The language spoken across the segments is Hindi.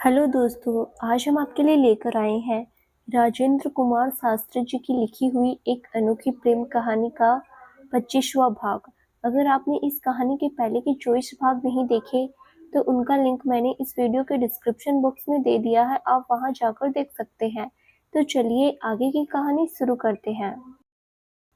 हेलो दोस्तों, आज हम आपके लिए लेकर आए हैं राजेंद्र कुमार शास्त्री जी की लिखी हुई एक अनोखी प्रेम कहानी का 25वां भाग। अगर आपने इस कहानी के पहले के 24 भाग नहीं देखे तो उनका लिंक मैंने इस वीडियो के डिस्क्रिप्शन बॉक्स में दे दिया है, आप वहां जाकर देख सकते हैं। तो चलिए आगे की कहानी शुरू करते हैं।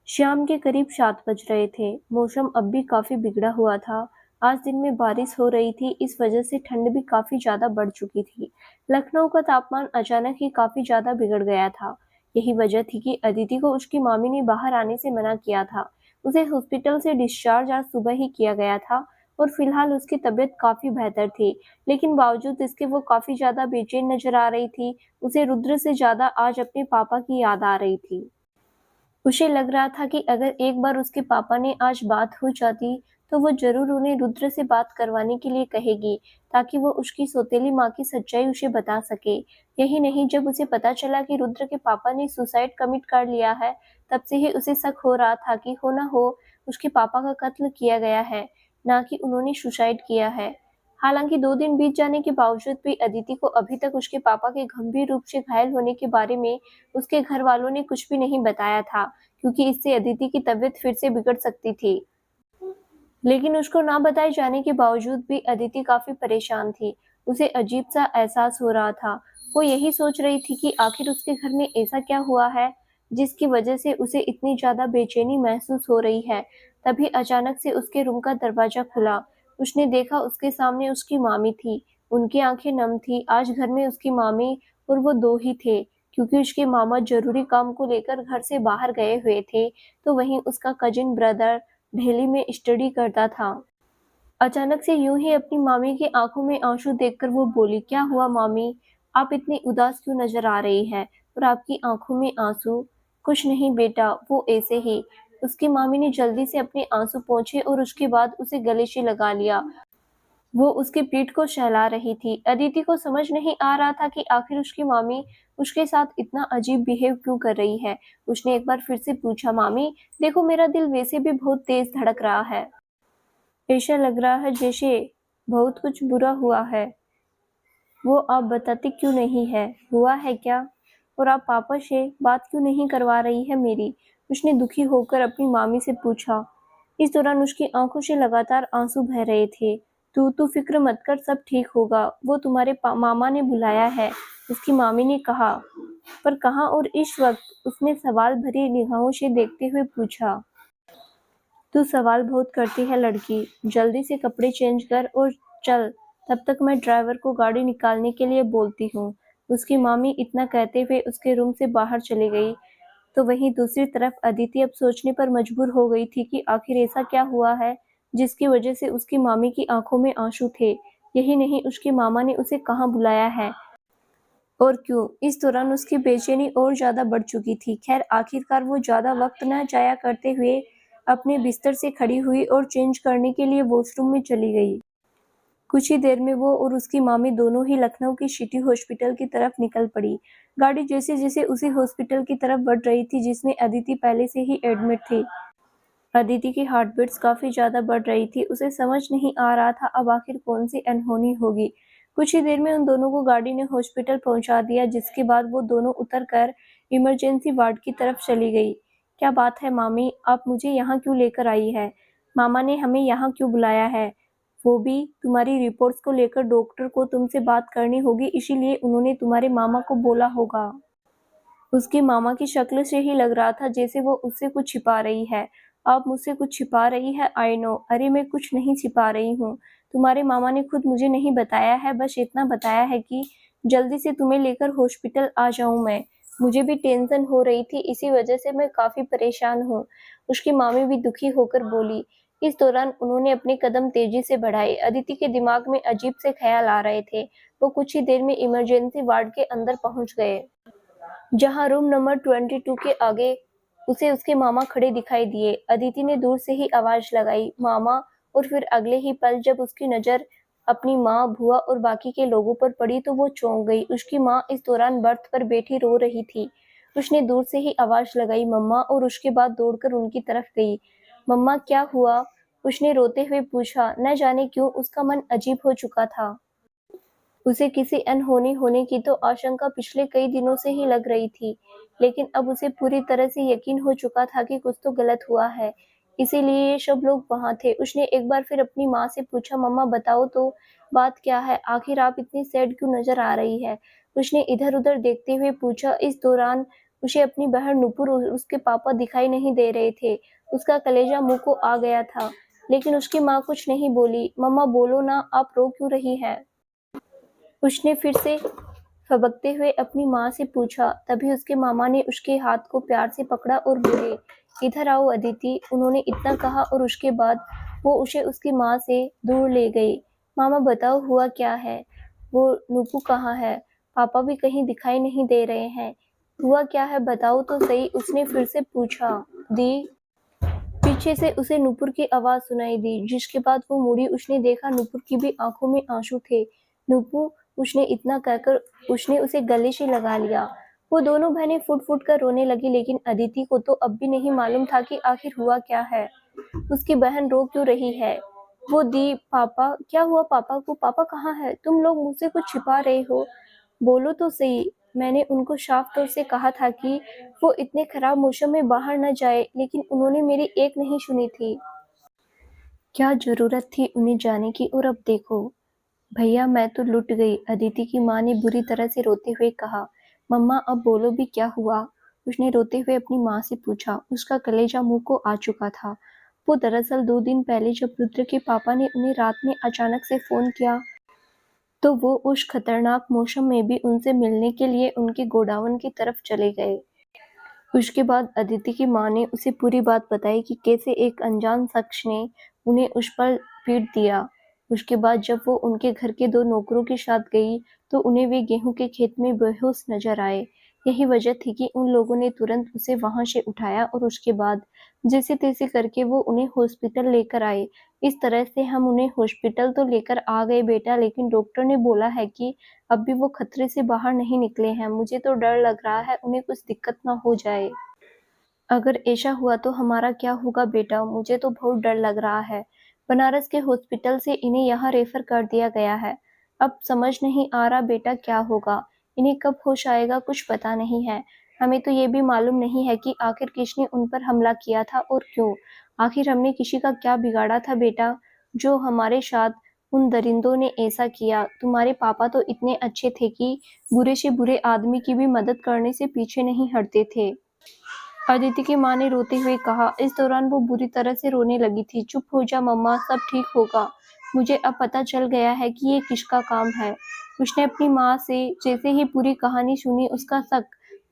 शाम के करीब 7 बज रहे थे। मौसम अब भी काफी बिगड़ा हुआ था। आज दिन में बारिश हो रही थी, इस वजह से ठंड भी काफी ज्यादा बढ़ चुकी थी। लखनऊ का तापमान अचानक ही काफी ज्यादा बिगड़ गया था। यही वजह थी कि अदिति को उसकी मामी ने बाहर आने से मना किया था। उसे हॉस्पिटल से डिस्चार्ज आज सुबह ही किया गया था और फिलहाल उसकी तबीयत काफी बेहतर थी, लेकिन बावजूद इसके वो काफी ज्यादा बेचैन नजर आ रही थी। उसे रुद्र से ज्यादा आज अपने पापा की याद आ रही थी। उसे लग रहा था कि अगर एक बार उसके पापा ने आज बात हो जाती तो वो जरूर उन्हें रुद्र से बात करवाने के लिए कहेगी, ताकि वो उसकी सौतेली माँ की सच्चाई उसे बता सके। यही नहीं, जब उसे पता चला कि रुद्र के पापा ने सुसाइड कमिट कर लिया है, तब से ही उसे शक हो रहा था कि हो ना हो उसके पापा का कत्ल किया गया है, ना कि उन्होंने सुसाइड किया है। हालांकि 2 दिन बीत जाने के बावजूद भी अदिति को अभी तक उसके पापा के गंभीर रूप से घायल होने के बारे में उसके घर वालों ने कुछ भी नहीं बताया था, क्योंकि इससे अदिति की तबीयत फिर से बिगड़ सकती थी। लेकिन उसको ना बताए जाने के बावजूद भी अदिति काफी परेशान थी। उसे अजीब सा एहसास हो रहा था। वो यही सोच रही थी कि आखिर उसके घर में ऐसा क्या हुआ है जिसकी वजह से उसे इतनी ज्यादा बेचैनी महसूस हो रही है। तभी अचानक से उसके रूम का दरवाजा खुला। उसने देखा उसके सामने उसकी मामी थी। उनकी आंखें नम थी। आज घर में उसकी मामी और वो दो ही थे, क्योंकि उसके मामा जरूरी काम को लेकर घर से बाहर गए हुए थे, तो वहीं उसका कजिन ब्रदर दिल्ली में स्टडी करता था। अचानक से यूं ही अपनी मामी की आंखों में आंसू देखकर वो बोली, क्या हुआ मामी, आप इतनी उदास क्यों नजर आ रही है और आपकी आंखों में आंसू? कुछ नहीं बेटा, वो ऐसे ही। उसकी मामी ने जल्दी से अपने आंसू पोंछे और उसके बाद उसे गले से लगा लिया। वो उसकी पीठ को सहला रही थी। अदिति को समझ नहीं आ रहा था कि आखिर उसकी मामी उसके साथ इतना अजीब बिहेव क्यों कर रही है। उसने एक बार फिर से पूछा, मामी देखो, मेरा दिल वैसे भी बहुत तेज धड़क रहा है। ऐसा लग रहा है जैसे बहुत कुछ बुरा हुआ है। वो आप बताती क्यों नहीं है, हुआ है क्या? और आप पापा से बात क्यों नहीं करवा रही है मेरी? उसने दुखी होकर अपनी मामी से पूछा। इस दौरान उसकी आंखों से लगातार आंसू बह रहे थे। तू फिक्र मत कर, सब ठीक होगा। वो तुम्हारे मामा ने बुलाया है, उसकी मामी ने कहा। पर कहाँ और इस वक्त? उसने सवाल भरी निगाहों से देखते हुए पूछा। तू सवाल बहुत करती है लड़की, जल्दी से कपड़े चेंज कर और चल, तब तक मैं ड्राइवर को गाड़ी निकालने के लिए बोलती हूँ। उसकी मामी इतना कहते हुए उसके रूम से बाहर चली गई। तो वहीं दूसरी तरफ अदिति अब सोचने पर मजबूर हो गई थी कि आखिर ऐसा क्या हुआ है जिसकी वजह से उसकी मामी की आंखों में आंसू थे। यही नहीं, उसकी मामा ने उसे कहाँ बुलाया है और क्यों? इस दौरान उसकी बेचैनी और ज्यादा बढ़ चुकी थी। खैर, आखिरकार वो ज्यादा वक्त न जाया करते हुए अपने बिस्तर से खड़ी हुई और चेंज करने के लिए वॉशरूम में चली गई। कुछ ही देर में वो और उसकी मामी दोनों ही लखनऊ की सिटी हॉस्पिटल की तरफ निकल पड़ी। गाड़ी जैसे जैसे उसी हॉस्पिटल की तरफ बढ़ रही थी जिसमें अदिति पहले से ही एडमिट थी। अदिति की हार्ट बीट्स काफी ज्यादा बढ़ रही थी। उसे समझ नहीं आ रहा था अब आखिर कौन सी अनहोनी होगी। कुछ ही देर में उन दोनों को गाड़ी ने हॉस्पिटल पहुंचा दिया, जिसके बाद वो दोनों उतरकर इमरजेंसी वार्ड की तरफ चली गई। क्या बात है मामी, आप मुझे यहाँ क्यों लेकर आई है? मामा ने हमें यहाँ क्यों बुलाया है? वो भी तुम्हारी रिपोर्ट्स को लेकर। डॉक्टर को तुमसे बात करनी होगी, इसीलिए उन्होंने तुम्हारे मामा को बोला होगा। उसकी मामा की शक्ल से ही लग रहा था जैसे वो उससे कुछ छिपा रही है। आप मुझसे कुछ छिपा रही है? I know. अरे मैं कुछ नहीं छिपा रही हूँ। तुम्हारे मामा ने खुद मुझे नहीं बताया है, बस इतना बताया है कि जल्दी से तुम्हें लेकर हॉस्पिटल आ जाऊं मैं। मुझे भी टेंशन हो रही थी, इसी वजह से मैं काफी परेशान हूँ। उसकी मामी भी दुखी होकर बोली। इस दौरान उन्होंने अपने कदम तेजी से बढ़ाए। अदिति के दिमाग में अजीब से ख्याल आ रहे थे। वो कुछ ही देर में इमरजेंसी वार्ड के अंदर पहुंच गए, जहां रूम नंबर 22 के आगे उसे उसके मामा खड़े दिखाई दिए। अदिति ने दूर से ही आवाज लगाई, मामा। और फिर अगले ही पल जब उसकी नजर अपनी माँ, बुआ और बाकी के लोगों पर पड़ी तो वो चौंक गई। उसकी माँ इस दौरान बर्थ पर बैठी रो रही थी। उसने दूर से ही आवाज लगाई, मम्मा, और उसके बाद दौड़कर उनकी तरफ गई। मम्मा क्या हुआ? उसने रोते हुए पूछा। न जाने क्यों उसका मन अजीब हो चुका था। उसे किसी अनहोनी होने की तो आशंका पिछले कई दिनों से ही लग रही थी, लेकिन अब उसे पूरी तरह से यकीन हो चुका था कि कुछ तो गलत हुआ है, इसीलिए ये सब लोग वहाँ थे। उसने एक बार फिर अपनी माँ से पूछा, मम्मा बताओ तो, बात क्या है? आखिर आप इतनी सैड क्यों नज़र आ रही है? उसने इधर-उधर देखते हुए पूछा। इस दौरान उसे अपनी बहन नुपुर और उसके पापा दिखाई नहीं दे रहे थे। उसका कलेजा मुँह को आ गया था, लेकिन उसकी माँ कुछ नहीं बोली। मम्मा बोलो ना, आप रो क्यों रही हैं? उसने फिर से फबकते हुए अपनी माँ से पूछा। तभी उसके मामा ने उसके हाथ को प्यार से पकड़ा और बोले, इधर आओ अदिति। उन्होंने इतना कहा और उसके बाद वो उसे उसकी माँ से दूर ले गई। मामा बताओ हुआ क्या है? वो नुपु कहाँ है? पापा भी कहीं दिखाई नहीं दे रहे हैं। हुआ क्या है बताओ तो सही, उसने फिर से पूछा। दी पीछे से उसे नुपुर की आवाज सुनाई दी, जिसके बाद वो मुड़ी। उसने देखा नुपुर की भी आंखों में आंसू थे। नुपु, उसने इतना कहकर उसने उसे गले से लगा लिया। वो दोनों बहनें फुट-फुट कर रोने लगी, लेकिन अदिति को तो अब भी नहीं मालूम था कि आखिर हुआ क्या है। उसकी बहन रो क्यों रही है? वो दी, पापा, क्या हुआ पापा को? पापा कहाँ है? तुम लोग मुझसे कुछ छिपा रहे हो? बोलो तो सही। मैंने उनको साफ तौर से कहा था कि वो इतने खराब मौसम में बाहर न जाए, लेकिन उन्होंने मेरी एक नहीं सुनी थी। क्या जरूरत थी उन्हें जाने की? और अब देखो भैया, मैं तो लुट गई, अदिति की माँ ने बुरी तरह से रोते हुए कहा। मम्मा अब बोलो भी, क्या हुआ? उसने रोते हुए अपनी माँ से पूछा। उसका कलेजा मुंह को आ चुका था। वो दरअसल 2 दिन पहले जब रुद्र के पापा ने उन्हें रात में अचानक से फोन किया, तो वो उस खतरनाक मौसम में भी उनसे मिलने के लिए उनके गोडाउन की तरफ चले गए। उसके बाद अदिति की माँ ने उसे पूरी बात बताई कि कैसे एक अनजान शख्स ने उन्हें उस पर पीट दिया। उसके बाद जब वो उनके घर के 2 नौकरों के साथ गई, तो उन्हें वे गेहूं के खेत में बेहोश नजर आए। यही वजह थी कि उन लोगों ने तुरंत उसे वहां से उठाया और उसके बाद जैसे-तैसे करके वो उन्हें हॉस्पिटल लेकर आए। इस तरह से हम उन्हें हॉस्पिटल तो लेकर आ गए बेटा, लेकिन डॉक्टर ने बोला है कि अब भी वो खतरे से बाहर नहीं निकले हैं। मुझे तो डर लग रहा है उन्हें कुछ दिक्कत ना हो जाए। अगर ऐसा हुआ तो हमारा क्या होगा बेटा? मुझे तो बहुत डर लग रहा है। बनारस के हॉस्पिटल से इन्हें यहाँ रेफर कर दिया गया है। अब समझ नहीं आ रहा बेटा क्या होगा। इन्हें कब होश आएगा कुछ पता नहीं है। हमें तो ये भी मालूम नहीं है कि आखिर किसने उन पर हमला किया था और क्यों। आखिर हमने किसी का क्या बिगाड़ा था बेटा, जो हमारे साथ उन दरिंदों ने ऐसा किया? तुम्हारे पापा तो इतने अच्छे थे कि बुरे से बुरे आदमी की भी मदद करने से पीछे नहीं हटते थे। अदिति की माँ ने रोते हुए कहा। इस दौरान वो बुरी तरह से रोने लगी थी। चुप हो जा मम्मा, सब ठीक होगा। मुझे अब पता चल गया है कि ये किसका काम है। उसने अपनी माँ से जैसे ही पूरी कहानी सुनी, उसका शक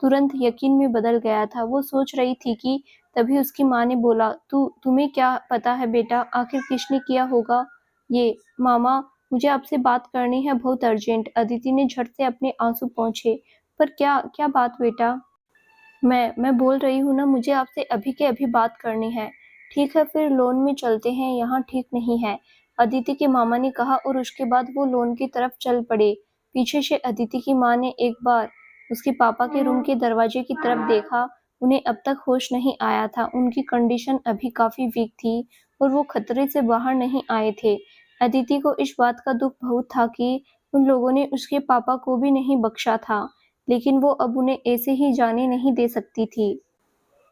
तुरंत यकीन में बदल गया था। वो सोच रही थी कि तभी उसकी माँ ने बोला, तुम्हें क्या पता है बेटा, आखिर किसने किया होगा ये? मामा, मुझे आपसे बात करनी है बहुत अर्जेंट। अदिति ने झट से अपने आंसू पोंछे। पर क्या क्या बात बेटा? मैं बोल रही हूँ ना, मुझे आपसे अभी के अभी बात करनी है। ठीक है फिर लोन में चलते हैं, यहाँ ठीक नहीं है, अदिति के मामा ने कहा और उसके बाद वो लोन की तरफ चल पड़े। पीछे से अदिति की माँ ने एक बार उसके पापा के रूम के दरवाजे की तरफ देखा। उन्हें अब तक होश नहीं आया था। उनकी कंडीशन अभी काफी वीक थी और वो खतरे से बाहर नहीं आए थे। अदिति को इस बात का दुख बहुत था कि उन लोगों ने उसके पापा को भी नहीं बख्शा था, लेकिन वो अब उन्हें ऐसे ही जाने नहीं दे सकती थी।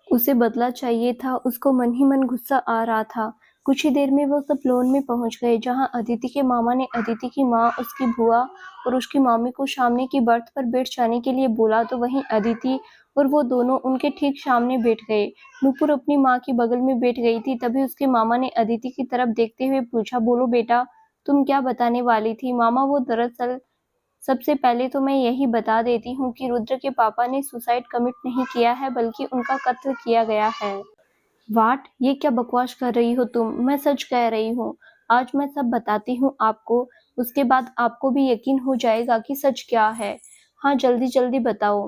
उसे बदला चाहिए था। उसको मन ही मन गुस्सा आ रहा था। कुछ ही देर में वो सब लोन में पहुंच गए, जहां अदिति के मामा ने अदिति की माँ, उसकी बुआ और उसकी मामी को सामने की बर्थ पर बैठ जाने के लिए बोला, तो वहीं अदिति और वो दोनों उनके ठीक सामने बैठ गए। नूपुर अपनी माँ के बगल में बैठ गई थी। तभी उसके मामा ने अदिति की तरफ देखते हुए पूछा, बोलो बेटा, तुम क्या बताने वाली थी? मामा, वो दरअसल सबसे पहले तो मैं यही बता देती हूँ कि रुद्र के पापा ने सुसाइड कमिट नहीं किया है, बल्कि उनका कत्ल किया गया है। वाट, ये क्या बकवास कर रही हो तुम? मैं सच कह रही हूँ। आज मैं सब बताती हूँ आपको, उसके बाद आपको भी यकीन हो जाएगा कि सच क्या है। हाँ जल्दी जल्दी बताओ।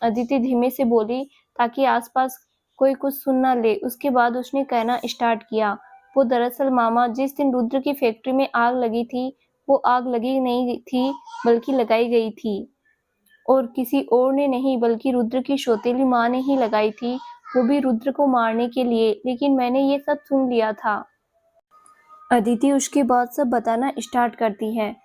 अदिति धीमे से बोली, ताकि आसपास कोई कुछ सुन ना ले। उसके बाद उसने कहना स्टार्ट किया। वो दरअसल मामा, जिस दिन रुद्र की फैक्ट्री में आग लगी थी, वो आग लगी नहीं थी, बल्कि लगाई गई थी। और किसी और ने नहीं, बल्कि रुद्र की सौतेली माँ ने ही लगाई थी, वो भी रुद्र को मारने के लिए। लेकिन मैंने ये सब सुन लिया था। अदिति उसके बाद सब बताना स्टार्ट करती है।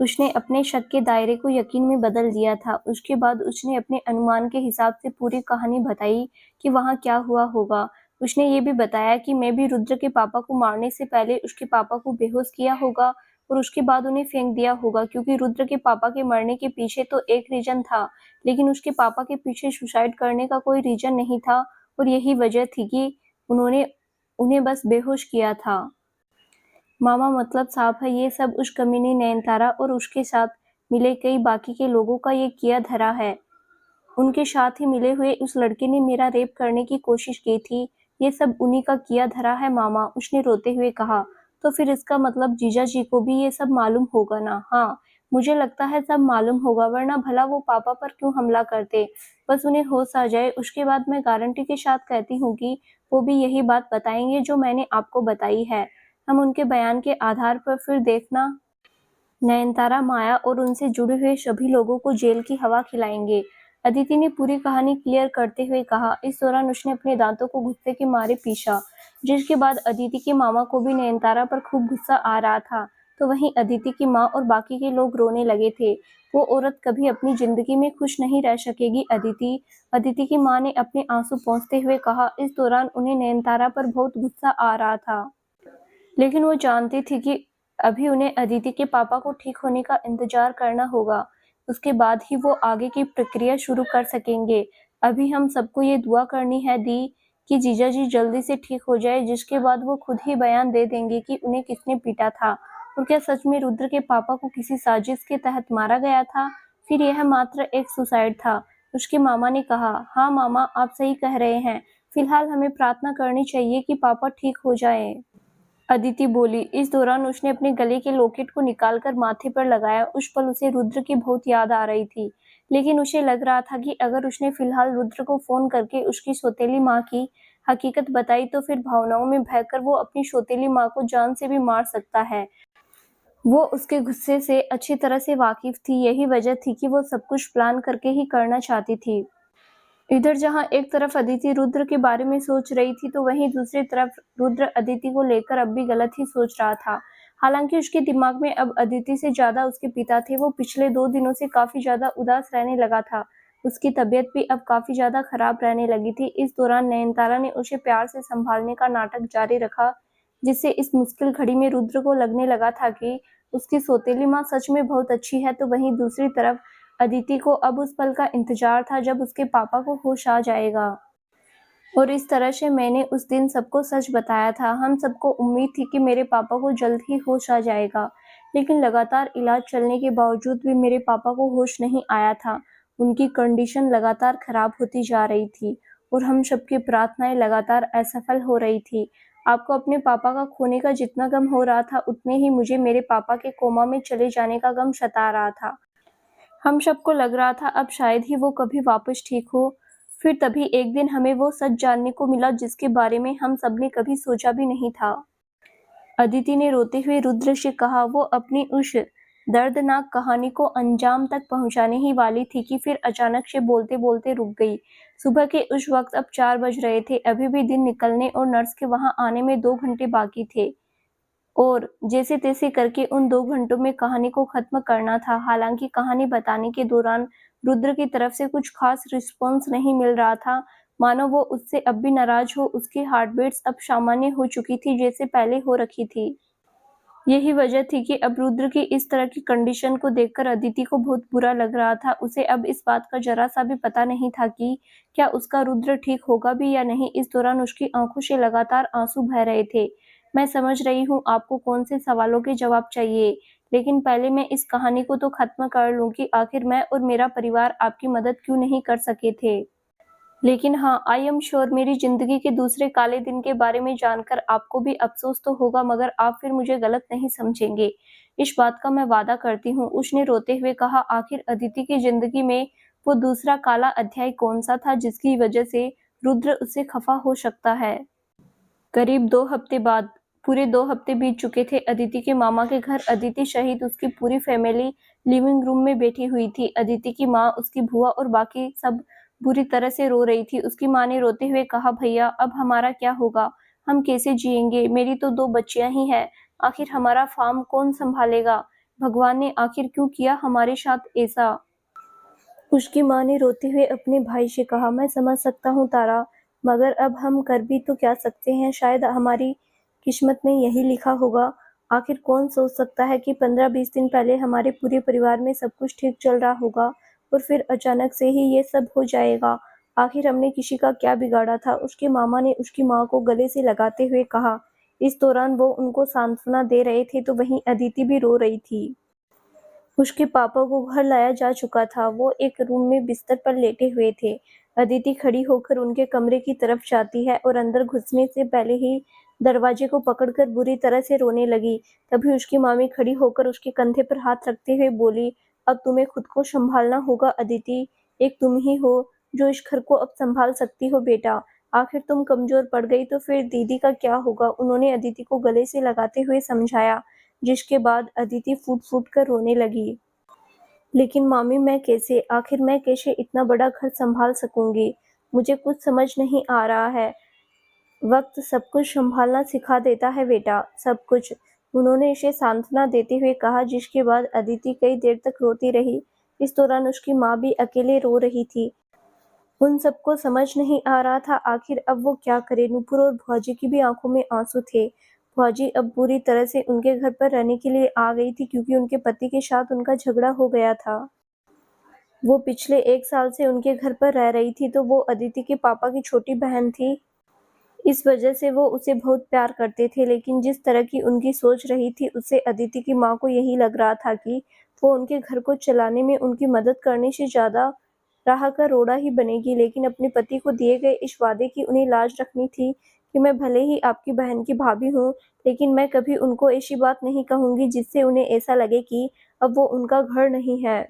उसने अपने शक के दायरे को यकीन में बदल दिया था। उसके बाद उसने अपने अनुमान के हिसाब से पूरी कहानी बताई कि वहाँ क्या हुआ होगा। उसने ये भी बताया कि मैं भी रुद्र के पापा को मारने से पहले उसके पापा को बेहोश किया होगा और उसके बाद उन्हें फेंक दिया होगा, क्योंकि रुद्र के पापा के मरने के पीछे तो एक रीजन था, लेकिन उसके पापा के पीछे सुसाइड करने का कोई रीजन नहीं था और यही वजह थी कि उन्होंने उन्हें बस बेहोश किया था। मामा मतलब साफ है ये सब उस कमीनी नयनतारा और उसके साथ मिले कई बाकी के लोगों का ये किया धरा है। उनके साथ ही मिले हुए उस लड़के ने मेरा रेप करने की कोशिश की थी। ये सब उन्हीं का किया धरा है मामा, उसने रोते हुए कहा। तो फिर इसका मतलब जीजा जी को भी ये सब मालूम होगा ना? हाँ, मुझे लगता है सब मालूम होगा, वरना भला वो पापा पर क्यों हमला करते? बस उन्हें होश आ जाए, उसके बाद मैं गारंटी के साथ कहती हूँ कि वो भी यही बात बताएंगे जो मैंने आपको बताई है। हम उनके बयान के आधार पर फिर देखना नयनतारा, माया और उनसे जुड़े हुए सभी लोगों को जेल की हवा खिलाएंगे। अदिति ने पूरी कहानी क्लियर करते हुए कहा। इस दौरान उसने अपने दांतों को गुस्से के मारे पीसा, जिसके बाद अदिति के मामा को भी नयनतारा पर खूब गुस्सा आ रहा था। तो वहीं अदिति की माँ और बाकी के लोग रोने लगे थे। वो औरत कभी अपनी जिंदगी में खुश नहीं रह सकेगी अदिति। अदिति की माँ ने अपने आंसू पोंछते हुए कहा। इस दौरान उन्हें नयनतारा पर बहुत गुस्सा आ रहा था, लेकिन वो जानती थी कि अभी उन्हें अदिति के पापा को ठीक होने का इंतजार करना होगा। उसके बाद ही वो आगे की प्रक्रिया शुरू कर सकेंगे। अभी हम सबको ये दुआ करनी है दी कि जीजा जी जल्दी से ठीक हो जाए, जिसके बाद वो खुद ही बयान दे देंगे कि उन्हें किसने पीटा था और क्या सच में रुद्र के पापा को किसी साजिश के तहत मारा गया था, फिर यह मात्र एक सुसाइड था। उसके मामा ने कहा। हाँ मामा, आप सही कह रहे हैं। फिलहाल हमें प्रार्थना करनी चाहिए कि पापा ठीक हो जाए, अदिति बोली। इस दौरान उसने अपने गले के लॉकेट को निकालकर माथे पर लगाया। उस पल उसे रुद्र की बहुत याद आ रही थी, लेकिन उसे लग रहा था कि अगर उसने फिलहाल रुद्र को फोन करके उसकी सौतेली माँ की हकीकत बताई तो फिर भावनाओं में बहकर वो अपनी सौतेली माँ को जान से भी मार सकता है। वो उसके गुस्से से अच्छी तरह से वाकिफ थी। यही वजह थी कि वो सब कुछ प्लान करके ही करना चाहती थी। इधर जहां एक तरफ अदिति रुद्र के बारे में सोच रही थी, तो वहीं दूसरी तरफ रुद्र अदिति को लेकर अब भी गलत ही सोच रहा था। हालांकि उसके दिमाग में अब अदिति से ज्यादा उसके पिता थे। वो पिछले 2 दिनों से काफी ज्यादा उदास रहने लगा था। उसकी तबीयत भी अब काफी ज्यादा खराब रहने लगी थी। इस दौरान नयनतारा ने उसे प्यार से संभालने का नाटक जारी रखा, जिससे इस मुश्किल घड़ी में रुद्र को लगने लगा था कि उसकी सौतेली माँ सच में बहुत अच्छी है। तो वहीं दूसरी तरफ अदिति को अब उस पल का इंतजार था जब उसके पापा को होश आ जाएगा। और इस तरह से मैंने उस दिन सबको सच बताया था। हम सबको उम्मीद थी कि मेरे पापा को जल्द ही होश आ जाएगा, लेकिन लगातार इलाज चलने के बावजूद भी मेरे पापा को होश नहीं आया था। उनकी कंडीशन लगातार खराब होती जा रही थी और हम सबकी प्रार्थनाएं लगातार असफल हो रही थी। आपको अपने पापा का खोने का जितना गम हो रहा था, उतने ही मुझे मेरे पापा के कोमा में चले जाने का गम सता रहा था। हम सबको लग रहा था अब शायद ही वो कभी वापस ठीक हो। फिर तभी एक दिन हमें वो सच जानने को मिला जिसके बारे में हम सबने कभी सोचा भी नहीं था। अदिति ने रोते हुए रुद्र से कहा। वो अपनी उस दर्दनाक कहानी को अंजाम तक पहुंचाने ही वाली थी कि फिर अचानक से बोलते बोलते रुक गई। सुबह के उस वक्त अब 4 बज रहे थे। अभी भी दिन निकलने और नर्स के वहां आने में 2 घंटे बाकी थे और जैसे तैसे करके उन 2 घंटों में कहानी को खत्म करना था। हालांकि कहानी बताने के दौरान रुद्र की तरफ से कुछ खास रिस्पॉन्स नहीं मिल रहा था, मानो वो उससे अब भी नाराज हो। उसकी हार्ट बीट्स अब सामान्य हो चुकी थी, जैसे पहले हो रखी थी। यही वजह थी कि अब रुद्र की इस तरह की कंडीशन को देखकर अदिति को बहुत बुरा लग रहा था। उसे अब इस बात का जरा सा भी पता नहीं था कि क्या उसका रुद्र ठीक होगा भी या नहीं। इस दौरान उसकी आंखों से लगातार आंसू बह रहे थे। मैं समझ रही हूँ आपको कौन से सवालों के जवाब चाहिए, लेकिन पहले मैं इस कहानी को तो खत्म कर लूँ कि आखिर मैं और मेरा परिवार आपकी मदद क्यों नहीं कर सके थे। लेकिन हाँ, आई एम श्योर मेरी जिंदगी के दूसरे काले दिन के बारे में जानकर आपको भी अफसोस तो होगा, मगर आप फिर मुझे गलत नहीं समझेंगे, इस बात का मैं वादा करती हूँ, उसने रोते हुए कहा। आखिर अदिति की जिंदगी में वो दूसरा काला अध्याय कौन सा था जिसकी वजह से रुद्र उससे खफा हो सकता है। करीब 2 हफ्ते बाद पूरे 2 हफ्ते बीत चुके थे। अदिति के मामा के घर अदिति सहित उसकी पूरी फैमिली लिविंग रूम में बैठी हुई थी। अदिति की माँ, उसकी बुआ और बाकी सब बुरी तरह से रो रही थी। उसकी माँ ने रोते हुए कहा, भैया अब हमारा क्या होगा, हम कैसे जिएंगे, मेरी तो 2 बच्चियां ही हैं, आखिर हमारा फार्म कौन संभालेगा। भगवान ने आखिर क्यों किया हमारे साथ ऐसा? उसकी माँ ने रोते हुए अपने भाई से कहा, मैं समझ सकता हूँ तारा, मगर अब हम कर भी तो क्या सकते हैं? शायद हमारी किस्मत में यही लिखा होगा। आखिर कौन सोच सकता है कि 15-20 दिन पहले हमारे पूरे परिवार में सब कुछ ठीक चल रहा होगा और फिर अचानक से ही ये सब हो जाएगा। आखिर हमने किसी का क्या बिगाड़ा था? उसके मामा ने उसकी माँ को गले से लगाते हुए कहा। इस दौरान वो उनको सांत्वना दे रहे थे तो वहीं अदिति भी रो रही थी। उसके पापा को घर लाया जा चुका था। वो एक रूम में बिस्तर पर लेटे हुए थे। अदिति खड़ी होकर उनके कमरे की तरफ जाती है और अंदर घुसने से पहले ही दरवाजे को पकड़कर बुरी तरह से रोने लगी। तभी उसकी मामी खड़ी होकर उसके कंधे पर हाथ रखते हुए बोली, अब तुम्हें खुद को संभालना होगा अदिति। एक तुम ही हो जो इस घर को अब संभाल सकती हो बेटा। आखिर तुम कमजोर पड़ गई तो फिर दीदी का क्या होगा? उन्होंने अदिति को गले से लगाते हुए समझाया, जिसके बाद अदिति फूट-फूट कर रोने लगी। लेकिन मामी आखिर मैं कैसे इतना बड़ा घर संभाल सकूंगी? मुझे कुछ समझ नहीं आ रहा है। वक्त सब कुछ संभालना सिखा देता है बेटा, सब कुछ। उन्होंने इसे सांत्वना देते हुए कहा, जिसके बाद अदिति कई देर तक रोती रही। इस दौरान उसकी माँ भी अकेले रो रही थी। उन सबको समझ नहीं आ रहा था आखिर अब वो क्या करे। नुपुर और भौजी की भी आंखों में आंसू थे। भौजी अब पूरी तरह से उनके घर पर रहने के लिए आ गई थी क्योंकि उनके पति के साथ उनका झगड़ा हो गया था। वो पिछले 1 साल से उनके घर पर रह रही थी तो वो अदिति के पापा की छोटी बहन थी। इस वजह से वो उसे बहुत प्यार करते थे, लेकिन जिस तरह की उनकी सोच रही थी उससे अदिति की माँ को यही लग रहा था कि वो उनके घर को चलाने में उनकी मदद करने से ज़्यादा राह का रोड़ा ही बनेगी। लेकिन अपने पति को दिए गए इस वादे की उन्हें लाज रखनी थी कि मैं भले ही आपकी बहन की भाभी हूँ, लेकिन मैं कभी उनको ऐसी बात नहीं कहूँगी जिससे उन्हें ऐसा लगे कि अब वो उनका घर नहीं है।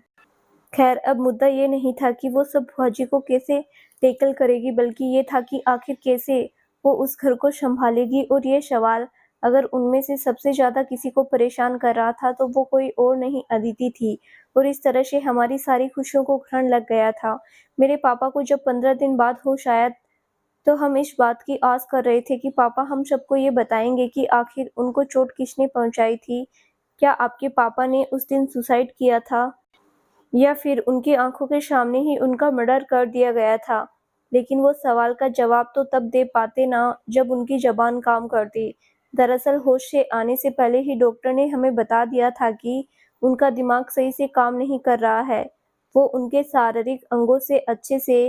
खैर, अब मुद्दा ये नहीं था कि वो सब भौजी को कैसे टैकल करेगी, बल्कि ये था कि आखिर कैसे वो उस घर को संभालेगी। और ये सवाल अगर उनमें से सबसे ज़्यादा किसी को परेशान कर रहा था तो वो कोई और नहीं अदिति थी। और इस तरह से हमारी सारी खुशियों को ग्रहण लग गया था। मेरे पापा को जब 15 दिन बाद होश आया तो हम इस बात की आस कर रहे थे कि पापा हम सबको ये बताएंगे कि आखिर उनको चोट किसने पहुंचाई थी। क्या आपके पापा ने उस दिन सुसाइड किया था या फिर उनकी आंखों के सामने ही उनका मर्डर कर दिया गया था? लेकिन वो सवाल का जवाब तो तब दे पाते ना जब उनकी जबान काम करती। दरअसल होश से आने से पहले ही डॉक्टर ने हमें बता दिया था कि उनका दिमाग सही से काम नहीं कर रहा है। वो उनके शारीरिक अंगों से अच्छे से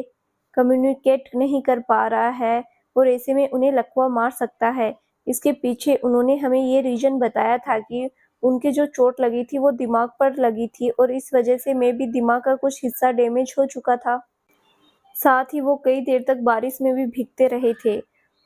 कम्युनिकेट नहीं कर पा रहा है और ऐसे में उन्हें लकवा मार सकता है। इसके पीछे उन्होंने हमें ये रीज़न बताया था कि उनकी जो चोट लगी थी वो दिमाग पर लगी थी और इस वजह से मे बी दिमाग का कुछ हिस्सा डैमेज हो चुका था। साथ ही वो कई देर तक बारिश में भी भीगते रहे थे।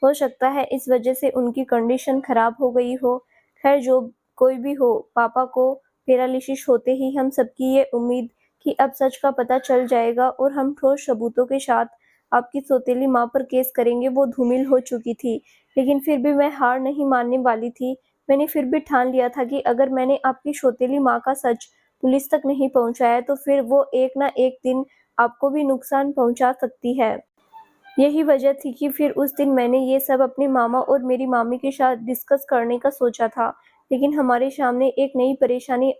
हो सकता है इस वजह से उनकी कंडीशन खराब हो गई हो। खैर, जो कोई भी हो, पापा को पैरालिसिस होते ही हम सबकी ये उम्मीद कि अब सच का पता चल जाएगा और हम ठोस सबूतों के साथ आपकी सौतेली माँ पर केस करेंगे, वो धूमिल हो चुकी थी। लेकिन फिर भी मैं हार नहीं मानने वाली थी। मैंने फिर भी ठान लिया था कि अगर मैंने आपकी सौतेली माँ का सच पुलिस तक नहीं पहुँचाया तो फिर वो एक ना एक दिन आपको भी नुकसान पहुंचा सकती है। यही वजह थी कि फिर उस दिन मैंने ये सब अपने मामा और मेरी मामी के साथ डिस्कस करने का सोचा था। लेकिन हमारे सामने एक नई परेशानी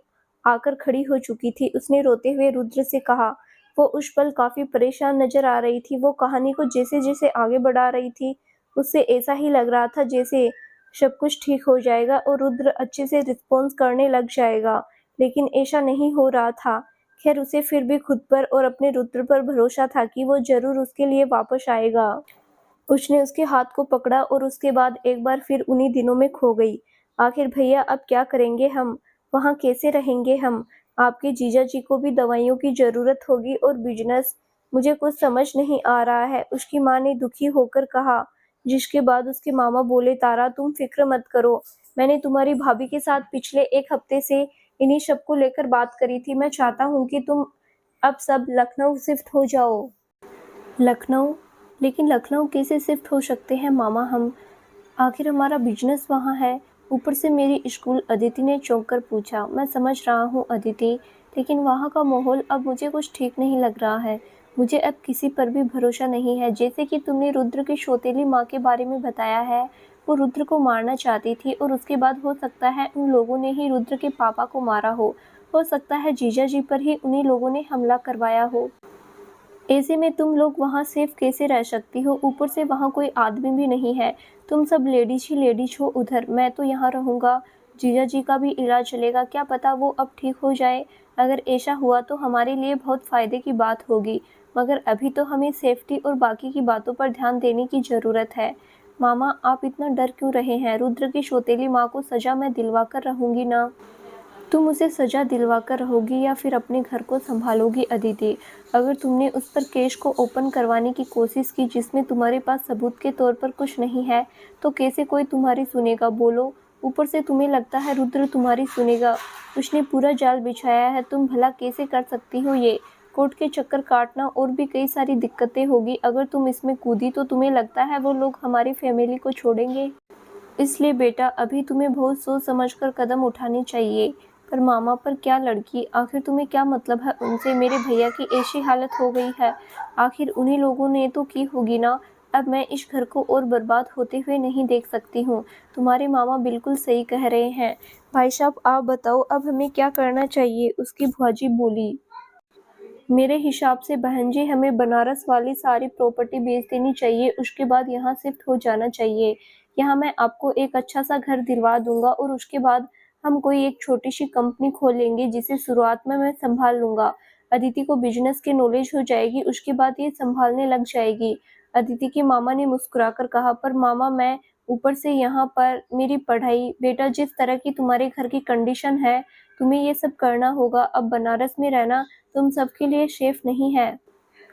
आकर खड़ी हो चुकी थी। उसने रोते हुए रुद्र से कहा। वो उस पल काफ़ी परेशान नज़र आ रही थी। वो कहानी को जैसे-जैसे आगे बढ़ा रही थी, उससे ऐसा ही लग रहा था जैसे सब कुछ ठीक हो जाएगा और रुद्र अच्छे से रिस्पॉन्स करने लग जाएगा। लेकिन ऐसा नहीं हो रहा था। खैर, उसे फिर भी खुद पर और अपने रुद्र पर भरोसा था कि वो ज़रूर उसके लिए वापस आएगा। उसने उसके हाथ को पकड़ा और उसके बाद एक बार फिर उन्हीं दिनों में खो गई। आखिर भैया अब क्या करेंगे हम? वहाँ कैसे रहेंगे हम? आपके जीजा जी को भी दवाइयों की ज़रूरत होगी और बिज़नेस, मुझे कुछ समझ नहीं आ रहा है, उसकी माँ ने दुखी होकर कहा। जिसके बाद उसके मामा बोले, तारा तुम फ़िक्र मत करो। मैंने तुम्हारी भाभी के साथ पिछले 1 हफ्ते से इन्हीं सब को लेकर बात करी थी। मैं चाहता हूँ कि तुम अब सब लखनऊ शिफ्ट हो जाओ। लखनऊ? लेकिन लखनऊ कैसे शिफ्ट हो सकते हैं मामा हम? आखिर हमारा बिजनेस वहाँ है। ऊपर से मेरी स्कूल, अदिति ने चौंक कर पूछा। मैं समझ रहा हूँ अदिति, लेकिन वहाँ का माहौल अब मुझे कुछ ठीक नहीं लग रहा है। मुझे अब किसी पर भी भरोसा नहीं है। जैसे कि तुमने रुद्र की सौतेली माँ के बारे में बताया है, वो रुद्र को मारना चाहती थी और उसके बाद हो सकता है उन लोगों ने ही रुद्र के पापा को मारा हो सकता है जीजा जी पर ही उन्हीं लोगों ने हमला करवाया हो। ऐसे में तुम लोग वहाँ सेफ कैसे रह सकती हो? ऊपर से वहाँ कोई आदमी भी नहीं है, तुम सब लेडीज ही लेडीज हो उधर, मैं तो यहाँ रहूँगा, जीजा जी का भी इलाज चलेगा, क्या पता वो अब ठीक हो जाए। अगर ऐसा हुआ तो हमारे लिए बहुत फ़ायदे की बात होगी, मगर अभी तो हमें सेफ्टी और बाकी की बातों पर ध्यान देने की ज़रूरत है। मामा आप इतना डर क्यों रहे हैं? रुद्र की सौतेली माँ को सज़ा मैं दिलवा कर रहूँगी ना। तुम उसे सज़ा दिलवा कर रहोगी या फिर अपने घर को संभालोगी अदिति? अगर तुमने उस पर केस को ओपन करवाने की कोशिश की जिसमें तुम्हारे पास सबूत के तौर पर कुछ नहीं है, तो कैसे कोई तुम्हारी सुनेगा बोलो? ऊपर से तुम्हें लगता है रुद्र तुम्हारी सुनेगा? उसने पूरा जाल बिछाया है, तुम भला कैसे कर सकती हो ये? कोर्ट के चक्कर काटना और भी कई सारी दिक्कतें होगी। अगर तुम इसमें कूदी तो तुम्हें लगता है वो लोग हमारी फैमिली को छोड़ेंगे? इसलिए बेटा अभी तुम्हें बहुत सोच समझकर कदम उठाने चाहिए। पर मामा पर क्या लड़की, आखिर तुम्हें क्या मतलब है उनसे? मेरे भैया की ऐसी हालत हो गई है, आखिर उन्हीं लोगों ने तो की होगी ना। अब मैं इस घर को और बर्बाद होते हुए नहीं देख सकती हूँ। तुम्हारे मामा बिल्कुल सही कह रहे हैं। भाई साहब आप बताओ अब हमें क्या करना चाहिए? उसकी भुआजी बोली। मेरे हिसाब से बहन जी हमें बनारस वाली सारी प्रॉपर्टी बेच देनी चाहिए, उसके बाद यहाँ शिफ्ट हो जाना चाहिए। यहाँ मैं आपको एक अच्छा सा घर दिलवा दूंगा और उसके बाद हम कोई एक छोटी सी कंपनी खोलेंगे जिसे शुरुआत में मैं संभाल लूंगा। अदिति को बिजनेस की नॉलेज हो जाएगी, उसके बाद ये संभालने लग जाएगी। अदिति के मामा ने मुस्कुराकर कहा, पर मामा मैं ऊपर से यहाँ पर मेरी पढ़ाई, बेटा जिस तरह की तुम्हारे घर की कंडीशन है तुम्हें ये सब करना होगा। अब बनारस में रहना तुम सबके लिए सेफ नहीं है।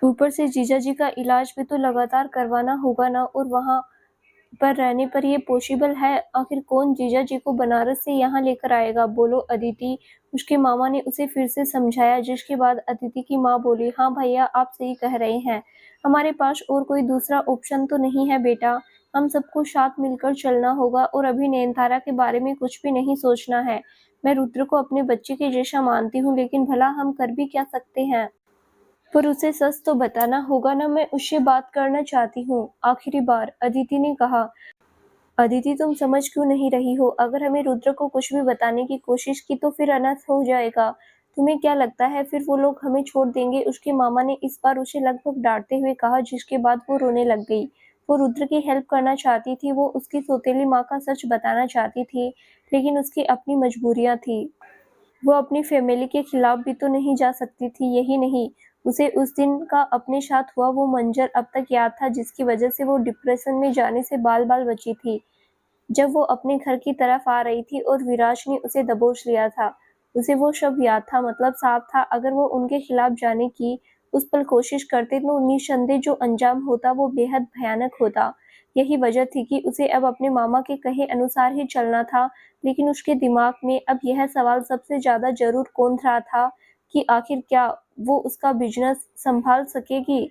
ऊपर से जीजा जी का इलाज भी तो लगातार करवाना होगा ना, और वहाँ पर रहने पर ये पॉसिबल है? आखिर कौन जीजा जी को बनारस से यहाँ लेकर आएगा बोलो अदिति? उसके मामा ने उसे फिर से समझाया, जिसके बाद अदिति की माँ बोली, हाँ भैया आप सही कह रहे हैं, हमारे पास और कोई दूसरा ऑप्शन तो नहीं है बेटा, हम सबको साथ मिलकर चलना होगा और अभी नयनतारा के बारे में कुछ भी नहीं सोचना है। मैं रुद्र को अपने बच्चे के जैसा मानती हूँ, लेकिन भला हम कर भी क्या सकते हैं? पर उसे सच तो बताना होगा ना, मैं उससे बात करना चाहती हूँ आखिरी बार, अदिति ने कहा। अदिति तुम समझ क्यों नहीं रही हो? अगर हमें रुद्र को कुछ भी बताने की कोशिश की तो फिर अनर्थ हो जाएगा। तुम्हें क्या लगता है फिर वो लोग हमें छोड़ देंगे? उसके मामा ने इस बार उसे लगभग डांटते हुए कहा, जिसके बाद वो रोने लग गई। वो रुद्र की हेल्प करना चाहती थी, वो उसकी सौतेली माँ का सच बताना चाहती थी, लेकिन उसकी अपनी मजबूरियां थी। वो अपनी फैमिली के खिलाफ भी तो नहीं जा सकती थी। यही नहीं, उसे उस दिन का अपने साथ हुआ वो मंजर अब तक याद था, जिसकी वजह से वो डिप्रेशन में जाने से बाल बाल बची थी। जब वो अपने घर की तरफ आ रही थी और विराज ने उसे दबोच लिया था, उसे वो सब याद था। मतलब साफ था, अगर वो उनके खिलाफ जाने की उस पल कोशिश करते तो निस्संदेह जो अंजाम होता वो बेहद भयानक होता। यही वजह थी कि उसे अब अपने मामा के कहे अनुसार ही चलना था, लेकिन उसके दिमाग में अब यह सवाल सबसे ज्यादा जरूर कौंध रहा था कि आखिर क्या वो उसका बिजनेस संभाल सकेगी?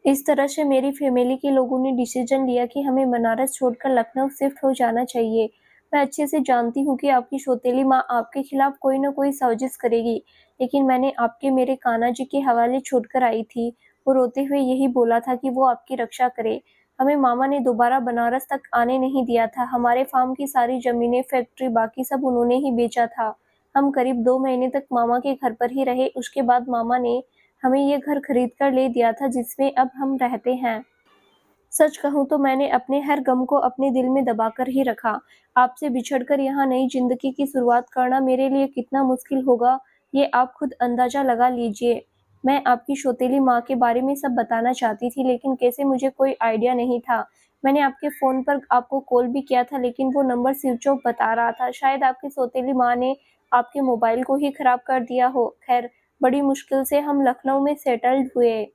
इस तरह से मेरी फैमिली के लोगों ने डिसीजन लिया कि हमें बनारस छोड़कर लखनऊ शिफ्ट हो जाना चाहिए। मैं अच्छे से जानती हूँ कि आपकी सौतेली माँ आपके खिलाफ कोई न कोई साजिश करेगी, लेकिन मैंने आपके मेरे कान्हा जी के हवाले छोड़कर आई थी। वो रोते हुए यही बोला था कि वो आपकी रक्षा करे। हमें मामा ने दोबारा बनारस तक आने नहीं दिया था। हमारे फार्म की सारी जमीनें, फैक्ट्री, बाकी सब उन्होंने ही बेचा था। हम करीब 2 महीने तक मामा के घर पर ही रहे। उसके बाद मामा ने हमें ये घर खरीद कर ले दिया था जिसमें अब हम रहते हैं। सच कहूँ तो मैंने अपने हर गम को अपने दिल में दबाकर ही रखा। आपसे बिछड़कर यहाँ नई जिंदगी की शुरुआत करना मेरे लिए कितना मुश्किल होगा, ये आप खुद अंदाजा लगा लीजिए। मैं आपकी सौतेली माँ के बारे में सब बताना चाहती थी, लेकिन कैसे मुझे कोई आइडिया नहीं था। मैंने आपके फ़ोन पर आपको कॉल भी किया था, लेकिन वो नंबर स्विच ऑफ बता रहा था। शायद आपकी सौतेली माँ ने आपके मोबाइल को ही खराब कर दिया हो। खैर, बड़ी मुश्किल से हम लखनऊ में सेटल्ड हुए।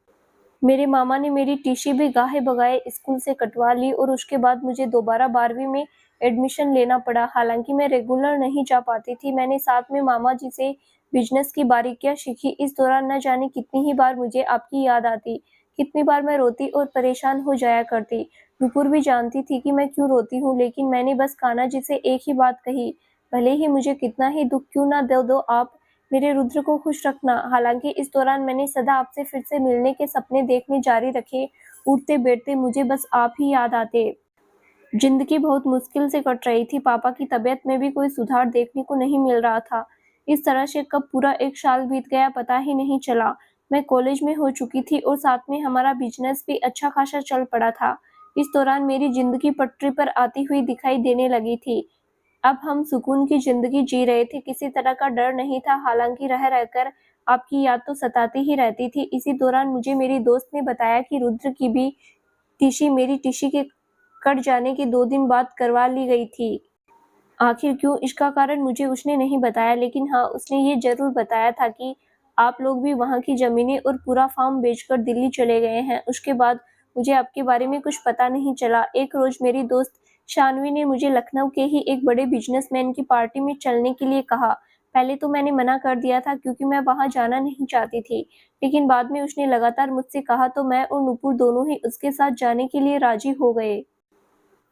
मेरे मामा ने मेरी टीसी भी गाहे बगाए स्कूल से कटवा ली और उसके बाद मुझे दोबारा 12वीं में एडमिशन लेना पड़ा। हालांकि मैं रेगुलर नहीं जा पाती थी, मैंने साथ में मामा जी से बिजनेस की बारीकियां सीखी। इस दौरान न जाने कितनी ही बार मुझे आपकी याद आती, कितनी बार मैं रोती और परेशान हो जाया करती। नुपुर भी जानती थी कि मैं क्यों रोती हूँ, लेकिन मैंने बस कान्हा जी से एक ही बात कही, भले ही मुझे कितना ही दुख क्यों ना दे दो आप, मेरे रुद्र को खुश रखना। हालांकि इस दौरान मैंने सदा आपसे फिर से मिलने के सपने देखने जारी रखे। उठते बैठते मुझे बस आप ही याद आते। जिंदगी बहुत मुश्किल से कट रही थी। पापा की तबीयत में भी कोई सुधार देखने को नहीं मिल रहा था। इस तरह से कब पूरा 1 साल बीत गया पता ही नहीं चला। मैं कॉलेज में हो चुकी थी और साथ में हमारा बिजनेस भी अच्छा खासा चल पड़ा था। इस दौरान मेरी जिंदगी पटरी पर आती हुई दिखाई देने लगी थी। अब हम सुकून की जिंदगी जी रहे थे, किसी तरह का डर नहीं था। हालांकि रह रहकर आपकी याद तो सताती ही रहती थी। इसी दौरान मुझे मेरी दोस्त ने बताया कि रुद्र की भी टीसी मेरी टीसी के कट जाने के 2 दिन बाद करवा ली गई थी। आखिर क्यों, इसका कारण मुझे उसने नहीं बताया, लेकिन हाँ, उसने ये जरूर बताया था कि आप लोग भी वहाँ की जमीनें और पूरा फार्म बेचकर दिल्ली चले गए हैं। उसके बाद मुझे आपके बारे में कुछ पता नहीं चला। एक रोज मेरी दोस्त शानवी ने मुझे लखनऊ के ही एक बड़े बिजनेसमैन की पार्टी में चलने के लिए कहा। पहले तो मैंने मना कर दिया था क्योंकि मैं वहाँ जाना नहीं चाहती थी, लेकिन बाद में उसने लगातार मुझसे कहा तो मैं और नुपुर दोनों ही उसके साथ जाने के लिए राजी हो गए।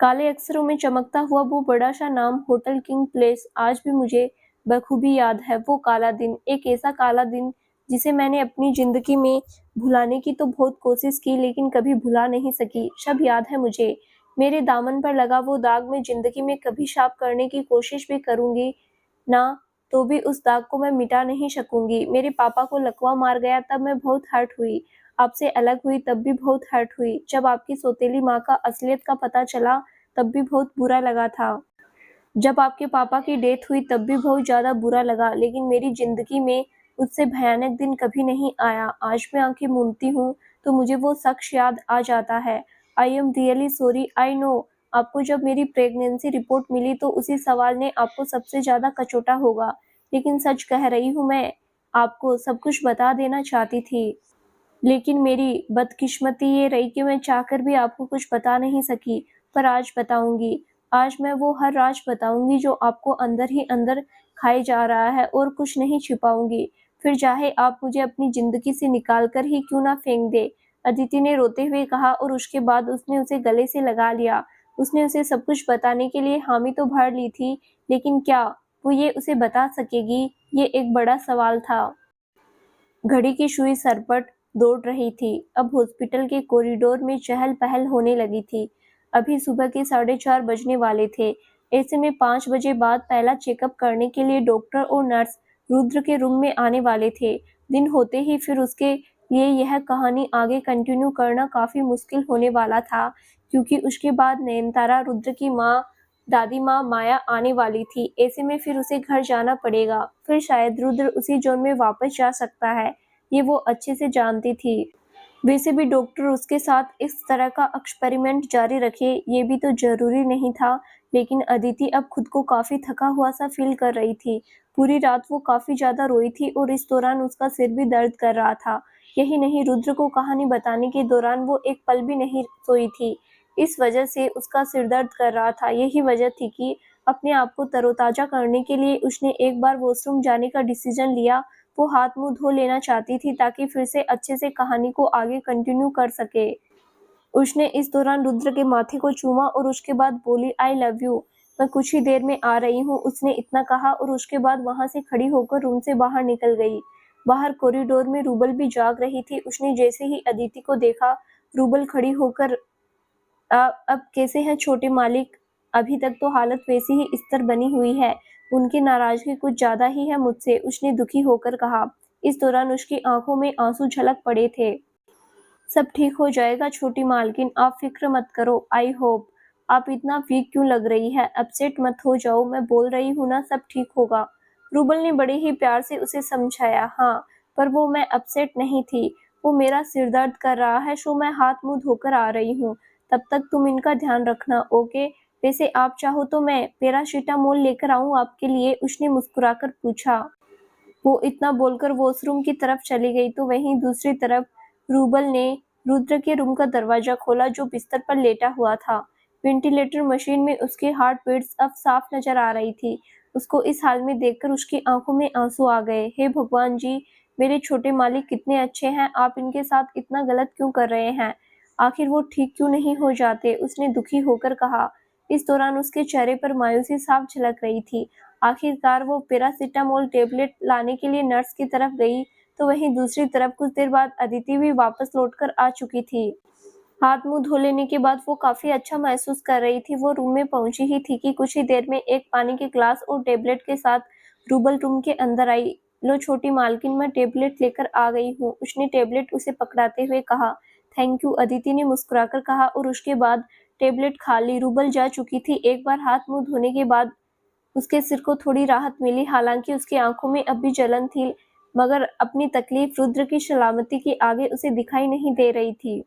काले अक्षरों में चमकता हुआ वो बड़ा-सा नाम, होटल किंग प्लेस, आज भी मुझे बखूबी याद है। वो काला दिन, एक ऐसा काला दिन जिसे मैंने अपनी ज़िंदगी में भुलाने की तो बहुत कोशिश की, लेकिन कभी भुला नहीं सकी। सब याद है मुझे। मेरे दामन पर लगा वो दाग मैं ज़िंदगी में कभी साफ करने की कोशिश भी करूँगी ना, तो भी उस दाग को मैं मिटा नहीं सकूँगी। मेरे पापा को लकवा मार गया तब मैं बहुत हर्ट हुई। आपसे अलग हुई तब भी बहुत हर्ट हुई। जब आपकी सौतेली माँ का असलियत का पता चला तब भी बहुत बुरा लगा था। जब आपके पापा की डेथ हुई तब भी बहुत ज़्यादा बुरा लगा, लेकिन मेरी ज़िंदगी में उससे भयानक दिन कभी नहीं आया। आज मैं आँखें मूंदती हूँ तो मुझे वो शख्स याद आ जाता है। I am really sorry, I know. आपको जब मेरी प्रेगनेंसी रिपोर्ट मिली तो उसी सवाल ने आपको सबसे ज़्यादा कचोटा होगा, लेकिन सच कह रही हूँ, मैं आपको सब कुछ बता देना चाहती थी। लेकिन मेरी बदकिस्मती ये रही कि मैं चाहकर भी आपको कुछ बता नहीं सकी, पर आज बताऊँगी। आज मैं वो हर राज बताऊँगी जो आपको अंदर ही अंदर खाए जा रहा है, और कुछ नहीं छिपाऊँगी। फिर चाहे आप मुझे अपनी ज़िंदगी से निकाल कर ही क्यों ना फेंक दें। अदिति ने रोते हुए कहा, और उसके बाद उसने उसे गले से लगा लिया। उसने उसे सब कुछ बताने के लिए हामी तो भर ली थी, लेकिन क्या वो ये उसे बता सकेगी? ये एक बड़ा सवाल था। घड़ी की सुई सरपट दौड़ रही थी। अब हॉस्पिटल के कॉरिडोर में चहल-पहल होने लगी थी। अभी सुबह के 4:30 बजने वाले थे। ऐसे में 5 बजे बाद पहला चेकअप करने के लिए डॉक्टर और नर्स रुद्र के रूम में आने वाले थे। दिन होते ही फिर उसके लिए यह कहानी आगे कंटिन्यू करना काफ़ी मुश्किल होने वाला था, क्योंकि उसके बाद नयनतारा, रुद्र की माँ, दादी माँ माया आने वाली थी। ऐसे में फिर उसे घर जाना पड़ेगा। फिर शायद रुद्र उसी जोन में वापस जा सकता है, ये वो अच्छे से जानती थी। वैसे भी डॉक्टर उसके साथ इस तरह का एक्सपेरिमेंट जारी रखे, ये भी तो ज़रूरी नहीं था। लेकिन अदिति अब खुद को काफ़ी थका हुआ सा फ़ील कर रही थी। पूरी रात वो काफ़ी ज़्यादा रोई थी और इस दौरान उसका सिर भी दर्द कर रहा था। यही नहीं, रुद्र को कहानी बताने के दौरान वो एक पल भी नहीं सोई थी। इस वजह से उसका सिर दर्द कर रहा था। यही वजह थी कि अपने आप को तरोताज़ा करने के लिए उसने एक बार वॉशरूम जाने का डिसीजन लिया। वो हाथ-मुँह धो लेना चाहती थी ताकि फिर से अच्छे से कहानी को आगे कंटिन्यू कर सके। उसने इस दौरान रुद्र के माथे को चूमा और उसके बाद बोली, आई लव यू, मैं कुछ ही देर में आ रही हूँ। उसने इतना कहा और उसके बाद वहाँ से खड़ी होकर रूम से बाहर निकल गई। बाहर कॉरिडोर में रूबल भी जाग रही थी। उसने जैसे ही अदिति को देखा, रूबल खड़ी होकर, अब कैसे हैं छोटे मालिक? अभी तक तो हालत वैसी ही स्थिर बनी हुई है। उनकी नाराज़गी कुछ ज़्यादा ही है मुझसे, उसने दुखी होकर कहा। इस दौरान उसकी आँखों में आँसू झलक पड़े थे। सब ठीक हो जाएगा छोटी मालकिन, आप फ़िक्र मत करो, आई होप। आप इतना वीक क्यों लग रही है? अपसेट मत हो जाओ, मैं बोल रही हूँ ना, सब ठीक होगा। रूबल ने बड़े ही प्यार से उसे समझाया। हाँ, पर वो मैं अपसेट नहीं थी। वो मेरा सिर दर्द कर रहा है, सो मैं हाथ-मुँह धोकर आ रही हूँ। तब तक तुम इनका ध्यान रखना, ओके? वैसे आप चाहो तो मैं पैरासिटामोल लेकर आऊँ आपके लिए? उसने मुस्कुराकर पूछा। वो इतना बोलकर वॉशरूम की तरफ चली गई तो वहीं दूसरी तरफ रूबल ने रुद्र के रूम का दरवाजा खोला, जो बिस्तर पर लेटा हुआ था। वेंटिलेटर मशीन में उसके हार्ट बीट्स अब साफ नजर आ रही थी। उसको इस हाल में देखकर उसकी आंखों में आंसू आ गए। हे भगवान जी, मेरे छोटे मालिक कितने अच्छे हैं, आप इनके साथ इतना गलत क्यों कर रहे हैं? आखिर वो ठीक क्यों नहीं हो जाते? उसने दुखी होकर कहा। इस दौरान उसके चेहरे पर मायूसी साफ झलक रही थी। आखिरकार वो पैरासिटामोल टेबलेट लाने के लिए नर्स की तरफ गई तो वहीं दूसरी तरफ कुछ देर बाद अदिति भी वापस लौटकर आ चुकी थी। हाथ मुंह धो लेने के बाद वो काफी अच्छा महसूस कर रही थी। वो रूम में पहुंची ही थी कि कुछ ही देर में एक पानी के ग्लास और टेबलेट के साथ रूबल रूम के अंदर आई। लो छोटी मालकिन, मैं टेबलेट लेकर आ गई हूँ, उसने टेबलेट उसे पकड़ाते हुए कहा। थैंक यू, अदिति ने मुस्कुराकर कहा और उसके बाद टेबलेट खा ली। रूबल जा चुकी थी। एक बार हाथ मुंह धोने के बाद उसके सिर को थोड़ी राहत मिली। हालांकि उसकी आंखों में अब भी जलन थी, मगर अपनी तकलीफ रुद्र की सलामती के आगे उसे दिखाई नहीं दे रही थी।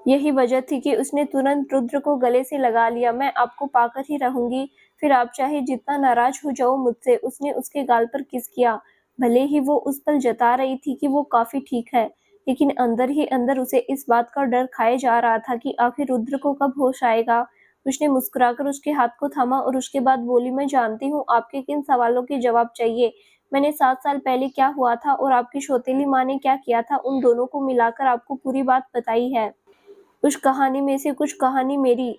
यही वजह थी कि उसने तुरंत रुद्र को गले से लगा लिया। मैं आपको पाकर ही रहूंगी, फिर आप चाहे जितना नाराज हो जाओ मुझसे। उसने उसके गाल पर किस किया। भले ही वो उस पल जता रही थी कि वो काफी ठीक है, लेकिन अंदर ही अंदर उसे इस बात का डर खाए जा रहा था कि आखिर रुद्र को कब होश आएगा। उसने मुस्कुराकर उसके हाथ को थामा और उसके बाद बोली, मैं जानती हूँ आपके किन सवालों के जवाब चाहिए। मैंने 7 साल पहले क्या हुआ था और आपकी सौतेली माँ ने क्या किया था, उन दोनों को मिलाकर आपको पूरी बात बताई है। उस कहानी में से कुछ कहानी मेरी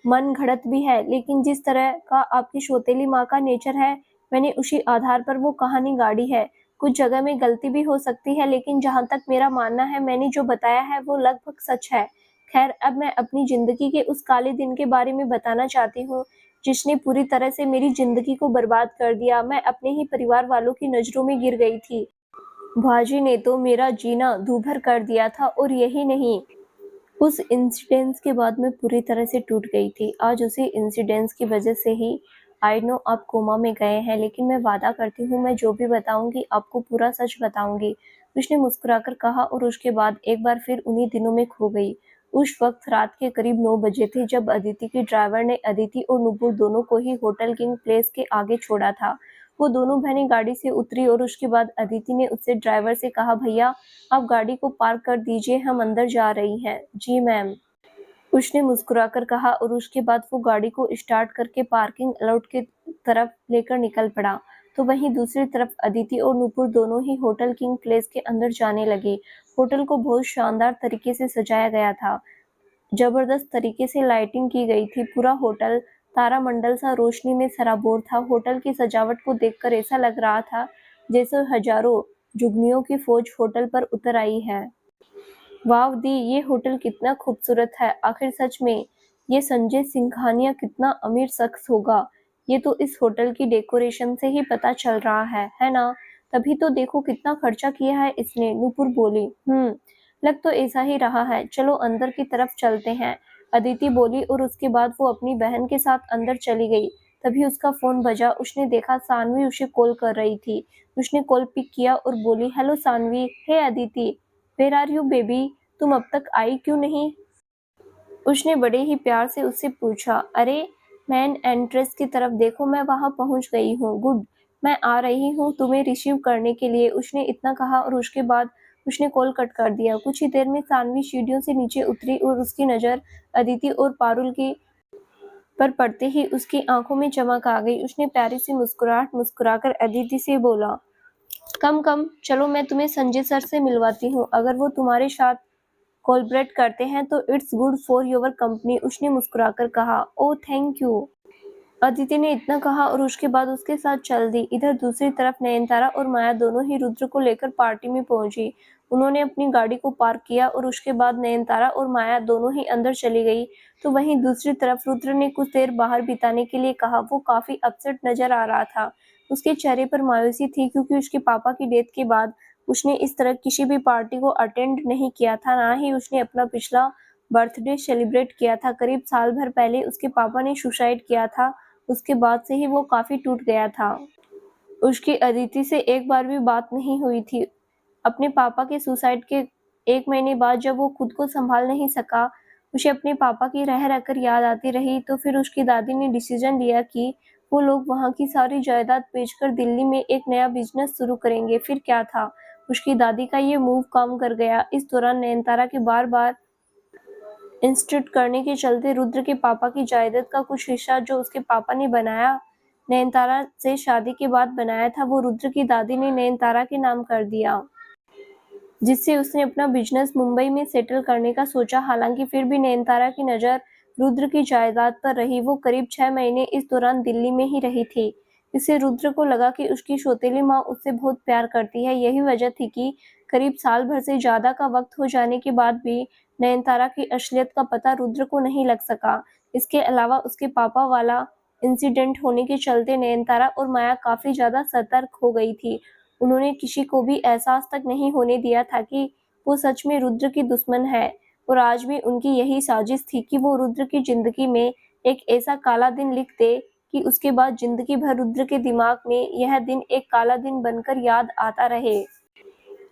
मन घड़त भी है, लेकिन जिस तरह का आपकी सौतेली माँ का नेचर है, मैंने उसी आधार पर वो कहानी गाढ़ी है। कुछ जगह में गलती भी हो सकती है, लेकिन जहाँ तक मेरा मानना है, मैंने जो बताया है वो लगभग सच है। खैर, अब मैं अपनी जिंदगी के उस काले दिन के बारे में बताना चाहती हूँ, जिसने पूरी तरह से मेरी जिंदगी को बर्बाद कर दिया। मैं अपने ही परिवार वालों की नजरों में गिर गई थी। भाजी ने तो मेरा जीना दूभर कर दिया था, और यही नहीं, उस इंसिडेंस के बाद मैं पूरी तरह से टूट गई थी। आज उसी इंसिडेंस की वजह से ही आई नो आप कोमा में गए हैं, लेकिन मैं वादा करती हूँ मैं जो भी बताऊंगी आपको पूरा सच बताऊंगी, उसने मुस्कुराकर कहा और उसके बाद एक बार फिर उन्हीं दिनों में खो गई। उस वक्त रात के करीब 9 बजे थे जब अदिति की ड्राइवर ने अदिति और नुपुर दोनों को ही होटल किंग प्लेस के आगे छोड़ा था। वो दोनों बहनें गाड़ी से उतरी और उसके बाद अदिति ने उससे ड्राइवर से कहा, भैया आप गाड़ी को पार्क कर दीजिए, हम अंदर जा रही हैं। जी मैम, उसने मुस्कुराकर कहा और उसके बाद वो गाड़ी को स्टार्ट करके पार्किंग लॉट की तरफ लेकर निकल पड़ा। तो वहीं दूसरी तरफ अदिति और नूपुर दोनों ही होटल किंग प्लेस के अंदर जाने लगे। होटल को बहुत शानदार तरीके से सजाया गया था। जबरदस्त तरीके से लाइटिंग की गई थी। पूरा होटल तारामंडल सा रोशनी में सराबोर था। होटल की सजावट को देखकर ऐसा लग रहा था जैसे हजारों जुगनियों की फौज होटल पर उतर आई है। वाव दी, ये होटल कितना खूबसूरत है। आखिर सच में ये संजय सिंघानिया कितना अमीर शख्स होगा, ये तो इस होटल की डेकोरेशन से ही पता चल रहा है ना। तभी तो देखो कितना खर्चा किया है इसने, नूपुर बोली। लग तो ऐसा ही रहा है, चलो अंदर की तरफ चलते हैं, अदिति बोली और उसके बाद वो अपनी बहन के साथ अंदर चली गई। तभी उसका फोन बजा। उसने देखा सानवी उसे कॉल कर रही थी। उसने कॉल पिक किया और बोली, hello Saanvi. Hey Aditi, where are you baby, तुम अब तक आई क्यों नहीं? उसने बड़े ही प्यार से उससे पूछा। अरे मैन एंट्रेंस की तरफ देखो, मैं वहां पहुंच गई हूँ। गुड, मैं आ रही हूँ तुम्हें रिसीव करने के लिए, उसने इतना कहा और उसके बाद उसने कॉल कट कर दिया। कुछ ही देर में सानवी सीढ़ियों से नीचे उतरी और उसकी नजर अदिति और पारुल की पर पड़ते ही उसकी आंखों में चमक आ गई। उसने प्यारी सी मुस्कुराहट मुस्कुराकर अदिति से बोला, कम कम चलो, मैं तुम्हें संजय सर से मिलवाती हूँ। अगर वो तुम्हारे साथ कोलैबोरेट करते हैं तो it's good for your company, उसने मुस्कुराकर कहा। ओह थैंक यू, अदिति ने इतना कहा और उसके बाद उसके साथ चल दी। इधर दूसरी तरफ नयनतारा और माया दोनों ही रुद्र को लेकर पार्टी में पहुंची। उन्होंने अपनी गाड़ी को पार्क किया और उसके बाद नयनतारा और माया दोनों ही अंदर चली गई। तो वहीं दूसरी तरफ रुद्र ने कुछ देर बाहर बिताने के लिए कहा। वो काफी अपसेट नजर आ रहा था। उसके चेहरे पर मायूसी थी क्योंकि उसके पापा की डेथ के बाद उसने इस तरह किसी भी पार्टी को अटेंड नहीं किया था, ना ही उसने अपना पिछला बर्थडे सेलिब्रेट किया था। करीब साल भर पहले उसके पापा ने सुसाइड किया था। उसके बाद से ही वो काफी टूट गया था। उसकी अदिति से एक बार भी बात नहीं हुई थी। अपने पापा के सुसाइड के 1 महीने बाद जब वो खुद को संभाल नहीं सका, उसे अपने पापा की रह रहकर याद आती रही, तो फिर उसकी दादी ने डिसीजन लिया कि वो लोग वहाँ की सारी जायदाद बेचकर दिल्ली में एक नया बिजनेस शुरू करेंगे। फिर क्या था, उसकी दादी का ये मूव काम कर गया। इस दौरान नयनतारा के बार बार इंस्टिट करने के चलते रुद्र के पापा की जायदाद का कुछ हिस्सा जो उसके पापा ने बनाया, नयनतारा से शादी के बाद बनाया था, वो रुद्र की दादी ने नयनतारा के नाम कर दिया, जिससे उसने अपना बिजनेस मुंबई में सेटल करने का सोचा। हालांकि फिर भी नयनतारा की नज़र रुद्र की जायदाद पर रही। वो करीब 6 महीने इस दौरान दिल्ली में ही रही थी। इससे रुद्र को लगा कि उसकी सौतेली माँ उससे बहुत प्यार करती है। यही वजह थी कि करीब साल भर से ज्यादा का वक्त हो जाने के बाद भी नयनतारा की असलियत का पता रुद्र को नहीं लग सका। इसके अलावा उसके पापा वाला इंसिडेंट होने के चलते नयनतारा और माया काफी ज्यादा सतर्क हो गई थी। उन्होंने किसी को भी एहसास तक नहीं होने दिया था कि वो सच में रुद्र की दुश्मन है, और आज भी उनकी यही साजिश थी कि वो रुद्र की जिंदगी में एक ऐसा काला दिन लिख दे कि उसके बाद जिंदगी भर रुद्र के दिमाग में यह दिन एक काला दिन बनकर याद आता रहे।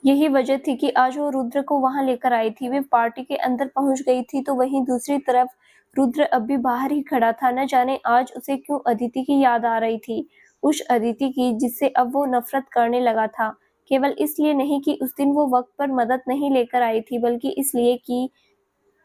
यही वजह थी कि आज वो रुद्र को वहां लेकर आई थी। वे पार्टी के अंदर पहुंच गई थी तो वहीं दूसरी तरफ रुद्र अब भी बाहर ही खड़ा था। न जाने आज उसे क्यों अदिति की याद आ रही थी, उस अदिति की जिससे अब वो नफरत करने लगा था। केवल इसलिए नहीं कि उस दिन वो वक्त पर मदद नहीं लेकर आई थी, बल्कि इसलिए कि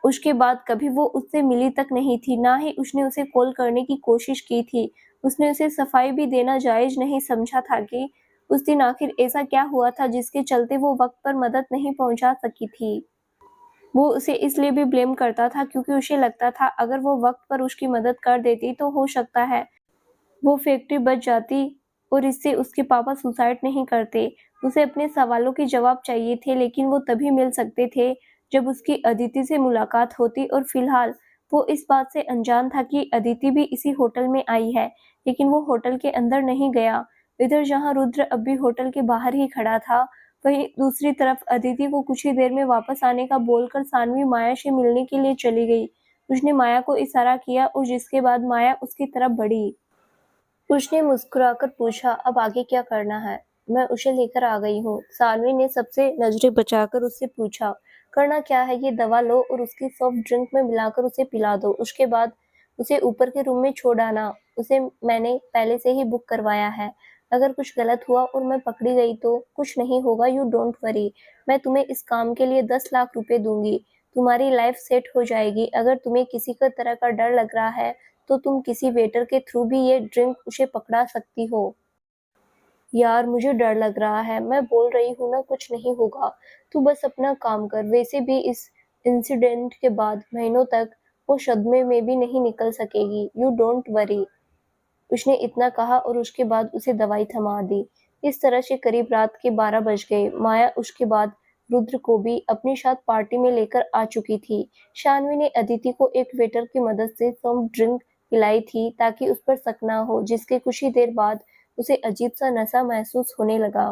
उसके बाद कभी वो उससे मिली तक नहीं थी, ना ही उसने उसे कॉल करने की कोशिश की थी। उसने उसे सफाई भी देना जायज नहीं समझा था कि उस दिन आखिर ऐसा क्या हुआ था जिसके चलते वो वक्त पर मदद नहीं पहुंचा सकी थी। वो उसे इसलिए भी ब्लेम करता था क्योंकि उसे लगता था अगर वो वक्त पर उसकी मदद कर देती तो हो सकता है वो फैक्ट्री बच जाती और इससे उसके पापा सुसाइड नहीं करते। उसे अपने सवालों के जवाब चाहिए थे, लेकिन वो तभी मिल सकते थे जब उसकी अदिति से मुलाकात होती, और फिलहाल वो इस बात से अनजान था कि अदिति भी इसी होटल में आई है, लेकिन वो होटल के अंदर नहीं गया। इधर जहां रुद्र अब भी होटल के बाहर ही खड़ा था, वहीं दूसरी तरफ अदिति को कुछ ही देर में वापस आने का बोलकर सानवी माया से मिलने के लिए चली गई। उसने माया को इशारा किया और जिसके बाद माया उसकी तरफ बढ़ी। उसने मुस्कुराकर पूछा, अब आगे क्या करना है? मैं उसे लेकर आ गई हूँ। सानवी ने सबसे नजरें बचाकर उससे पूछा, करना क्या है? ये दवा लो और उसकी सॉफ्ट ड्रिंक में मिलाकर उसे पिला दो। उसके बाद उसे ऊपर के रूम में छोड़ आना। उसे मैंने पहले से ही बुक करवाया है। अगर कुछ गलत हुआ और मैं पकड़ी गई तो कुछ नहीं होगा, यू डोंट वरी। मैं तुम्हें इस काम के लिए 10 लाख रुपए दूंगी। तुम्हारी लाइफ सेट हो जाएगी। अगर तुम्हें किसी का तरह का डर लग रहा है तो तुम किसी वेटर के थ्रू भी ये ड्रिंक उसे पकड़ा सकती हो। यार मुझे डर लग रहा है, मैं बोल रही हूँ ना कुछ नहीं होगा। तू बस अपना काम कर। वैसे भी इस इंसिडेंट के बाद महीनों तक वो सदमे में भी नहीं निकल सकेगी। You don't worry. उसने इतना कहा और उसके बाद उसे दवाई थमा दी। इस तरह से करीब रात के 12 बज गए। माया उसके बाद रुद्र को भी अपने साथ पार्टी में लेकर आ चुकी थी। शानवी ने अदिति को एक वेटर की मदद से सॉफ्ट ड्रिंक पिलाई थी ताकि उस पर शक न हो, जिसके कुछ ही देर बाद उसे अजीब सा नशा महसूस होने लगा।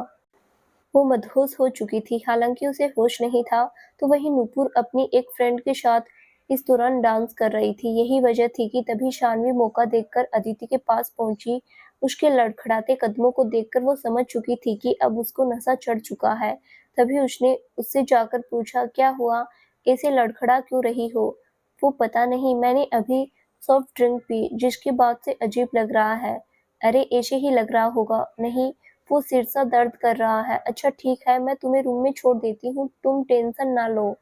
वो मदहोश हो चुकी थी, हालांकि उसे होश नहीं था। तो वहीं नूपुर अपनी एक फ्रेंड के साथ इस दौरान डांस कर रही थी। यही वजह थी कि तभी शानवी मौका देखकर अदिति के पास पहुंची। उसके लड़खड़ाते कदमों को देखकर वो समझ चुकी थी कि अब उसको नशा चढ़ चुका है। तभी उसने उससे जाकर पूछा, क्या हुआ? ऐसे लड़खड़ा क्यों रही हो? वो पता नहीं, मैंने अभी सॉफ्ट ड्रिंक पी जिसके बाद से अजीब लग रहा है। अरे ऐसे ही लग रहा होगा। नहीं, वो सिर सा दर्द कर रहा है। अच्छा ठीक है, मैं तुम्हें रूम में छोड़ देती हूँ, तुम टेंशन ना लो।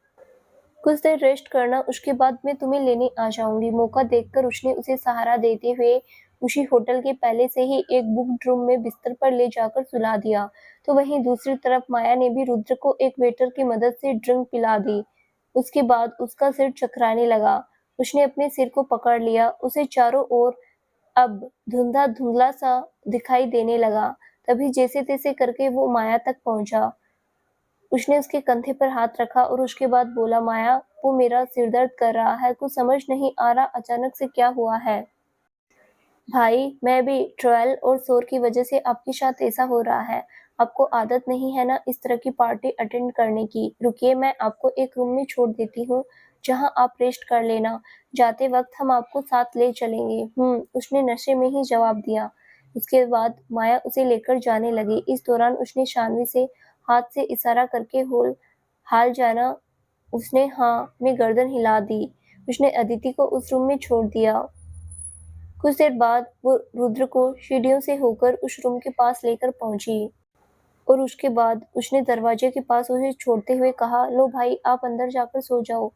कुछ देर रेस्ट करना, उसके बाद मैं तुम्हें लेने आ जाऊंगी। मौका देखकर उसने उसे सहारा देते हुए उसी होटल के पहले से ही एक बुक्ड रूम में बिस्तर पर ले जाकर सुला दिया। तो वहीं दूसरी तरफ माया ने भी रुद्र को एक वेटर की मदद से ड्रिंक पिला दी। उसके बाद उसका सिर चकराने लगा। उसने अपने सिर को पकड़ लिया। उसे चारों ओर अब धुंधला धुंधला सा दिखाई देने लगा। तभी जैसे तैसे करके वो माया तक पहुंचा। उसने उसके कंधे पर हाथ रखा और उसके बाद बोला, माया वो मेरा सिर दर्द कर रहा है, कुछ समझ नहीं आ रहा अचानक से क्या हुआ है। भाई मैं भी ट्रायल और शोर की वजह से आपके साथ ऐसा हो रहा है। आपको आदत नहीं है ना इस तरह की पार्टी अटेंड करने की। रुकिए, मैं आपको एक रूम में छोड़ देती हूँ जहाँ आप रेस्ट कर लेना। जाते वक्त हम आपको साथ ले चलेंगे। उसने नशे में ही जवाब दिया। उसके बाद माया उसे लेकर जाने लगी। इस दौरान उसने शानवी से हाथ से इशारा करके हाल जाना। उसने हाँ में गर्दन हिला दी। उसने अदिति को उस रूम में छोड़ दिया। कुछ देर बाद वो रुद्र को सीढ़ियों से होकर उस रूम के पास लेकर पहुंची और उसके बाद उसने दरवाजे के पास उसे छोड़ते हुए कहा, लो भाई आप अंदर जाकर सो जाओ।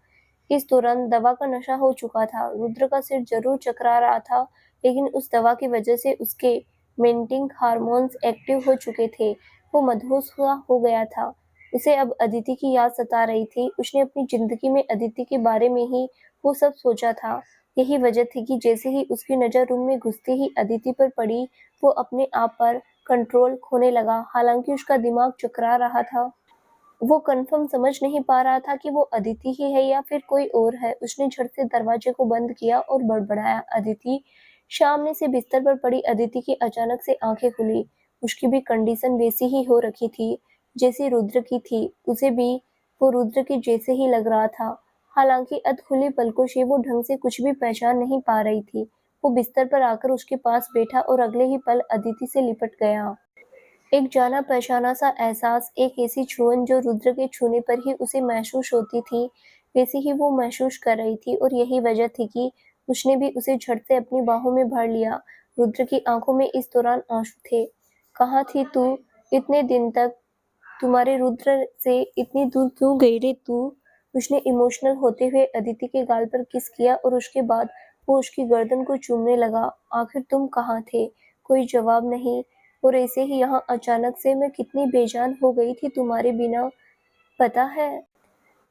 इस दौरान दवा का नशा हो चुका था। रुद्र का सिर जरूर चकरा रहा था, लेकिन उस दवा की वजह से उसके मेंटिंग हार्मोन्स एक्टिव हो चुके थे। वो मदहोश हुआ हो गया था। उसे अब अदिति की याद सता रही थी। उसने अपनी जिंदगी में अदिति के बारे में ही वो सब सोचा था। यही वजह थी कि जैसे ही उसकी नजर रूम में घुसते ही अदिति पर पड़ी, वो अपने आप पर कंट्रोल खोने लगा। हालांकि उसका दिमाग चकरा रहा था। वो कंफर्म समझ नहीं पा रहा था कि वो अदिति ही है या फिर कोई और है। उसने झट से दरवाजे को बंद किया और बड़बड़ाया, अदिति। सामने से बिस्तर पर पड़ी अदिति की अचानक से आंखें खुली। उसकी भी कंडीशन वैसी ही हो रखी थी जैसी रुद्र की थी। उसे भी वो रुद्र के जैसे ही लग रहा था। हालांकि अधखुली पलकों से वो ढंग से कुछ भी पहचान नहीं पा रही थी। वो बिस्तर पर आकर उसके पास बैठा और अगले ही पल अदिति से लिपट गया। एक जाना पहचाना सा एहसास, एक ऐसी छुअन जो रुद्र के छूने पर ही उसे महसूस होती थी, वैसी ही वो महसूस कर रही थी। और यही वजह थी कि उसने भी उसे झट से अपनी बाहों में भर लिया। रुद्र की आंखों में इस दौरान आंसू थे। कहाँ थी तू इतने दिन तक? तुम्हारे रुद्र से इतनी दूर क्यों गई रे तू? उसने इमोशनल होते हुए अदिति के गाल पर किस किया और उसके बाद वो उसकी गर्दन को चूमने लगा। आखिर तुम कहाँ थे? कोई जवाब नहीं। और ऐसे ही यहाँ अचानक से मैं कितनी बेजान हो गई थी तुम्हारे बिना, पता है?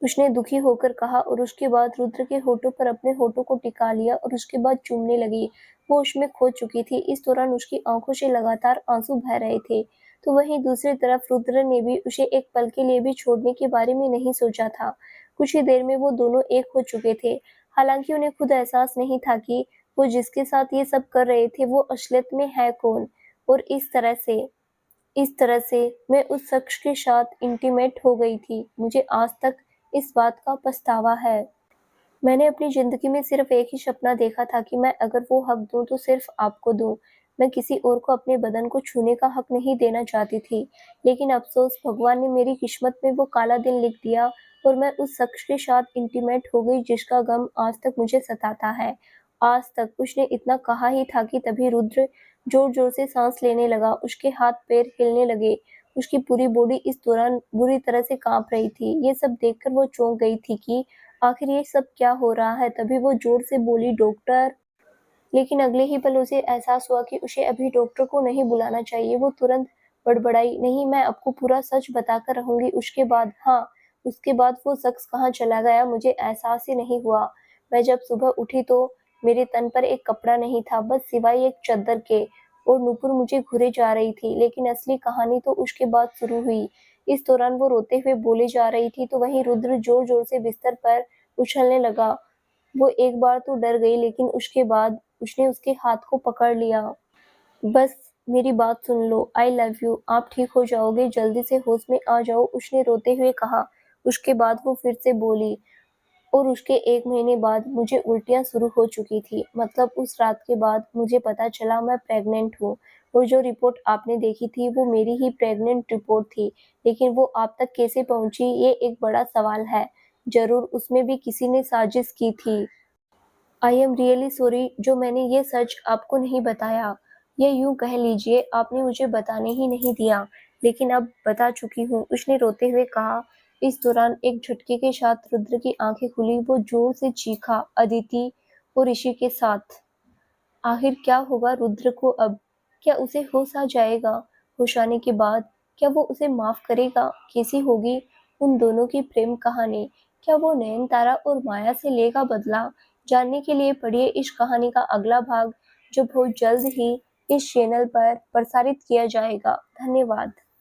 उसने दुखी होकर कहा और उसके बाद रुद्र के होठों पर अपने होठों को टिका लिया और उसके बाद चूमने लगी। वो उसमें खो चुकी थी। इस दौरान उसकी आंखों से लगातार आंसू बह रहे थे। तो वहीं दूसरी तरफ रुद्र ने भी उसे एक पल के लिए भी छोड़ने के बारे में नहीं सोचा था। कुछ ही देर में वो दोनों एक हो चुके थे। हालांकि उन्हें खुद एहसास नहीं था कि वो जिसके साथ ये सब कर रहे थे वो असलियत में है कौन। और इस तरह से मैं उस शख्स के साथ इंटीमेट हो गई थी। मुझे आज तक इस बात का पछतावा है। मैंने अपनी ज़िंदगी में सिर्फ़ एक ही सपना देखा था कि मैं अगर वो हक दूँ तो सिर्फ़ आपको दूँ। मैं किसी और को अपने बदन को छूने का हक नहीं देना चाहती थी। लेकिन अफ़सोस भगवान ने मेरी किस्मत में वो काला दिन लिख दिया और मैं उस शख्स के साथ इंटीमेट हो गई जिसका गम आज तक मुझे सताता है। आज तक। उसने इतना कहा ही था कि तभी रुद्र ज़ोर-ज़ोर से साँस लेने लगा। उसके हाथ-पैर हिलने लगे। उसकी पूरी बॉडी इस दौरान बुरी तरह से काँप रही थी। ये सब देखकर वो चौंक गई थी कि आखिर ये सब क्या हो रहा है? तभी वो जोर से बोली, डॉक्टर। लेकिन अगले ही पल उसे एहसास हुआ कि उसे अभी डॉक्टर को नहीं बुलाना चाहिए। वो तुरंत बड़बड़ाई, नहीं, मैं आपको पूरा सच बताकर रहूंगी। उसके बाद, हाँ, उसके बाद वो शख्स कहाँ चला गया मुझे एहसास ही नहीं हुआ। मैं जब सुबह उठी तो मेरे तन पर एक कपड़ा नहीं था, बस सिवाय एक चद्दर के। और नूपुर मुझे घूरे जा रही थी। लेकिन असली कहानी तो उसके बाद शुरू हुई। इस दौरान वो रोते हुए बोले जा रही थी तो वहीं रुद्र जोर जोर से बिस्तर पर उछलने लगा। वो एक बार तो डर गई लेकिन उसके बाद उसने उसके हाथ को पकड़ लिया। बस मेरी बात सुन लो, आई लव यू, आप ठीक हो जाओगे, जल्दी से होश में आ जाओ, उसने रोते हुए कहा। उसके बाद वो फिर से बोली, और उसके 1 महीने बाद मुझे उल्टियाँ शुरू हो चुकी थी। मतलब उस रात के बाद मुझे पता चला मैं प्रेग्नेंट हूँ। और जो रिपोर्ट आपने देखी थी वो मेरी ही प्रेग्नेंट रिपोर्ट थी। लेकिन वो आप तक कैसे पहुँची ये एक बड़ा सवाल है। ज़रूर उसमें भी किसी ने साजिश की थी। आई एम रियली सॉरी जो मैंने ये सच आपको नहीं बताया। या यूँ कह लीजिए आपने मुझे बताने ही नहीं दिया। लेकिन अब बता चुकी हूँ, उसने रोते हुए कहा। इस दौरान एक झटके के साथ रुद्र की आंखें खुली। वो जोर से चीखा, अदिति और ऋषि के साथ। आखिर क्या होगा रुद्र को अब? क्या उसे होश आ जाएगा? होश आने के बाद क्या वो उसे माफ करेगा? कैसी होगी उन दोनों की प्रेम कहानी? क्या वो नयनतारा और माया से लेगा बदला? जानने के लिए पढ़िए इस कहानी का अगला भाग, जो बहुत जल्द ही इस चैनल पर प्रसारित किया जाएगा। धन्यवाद।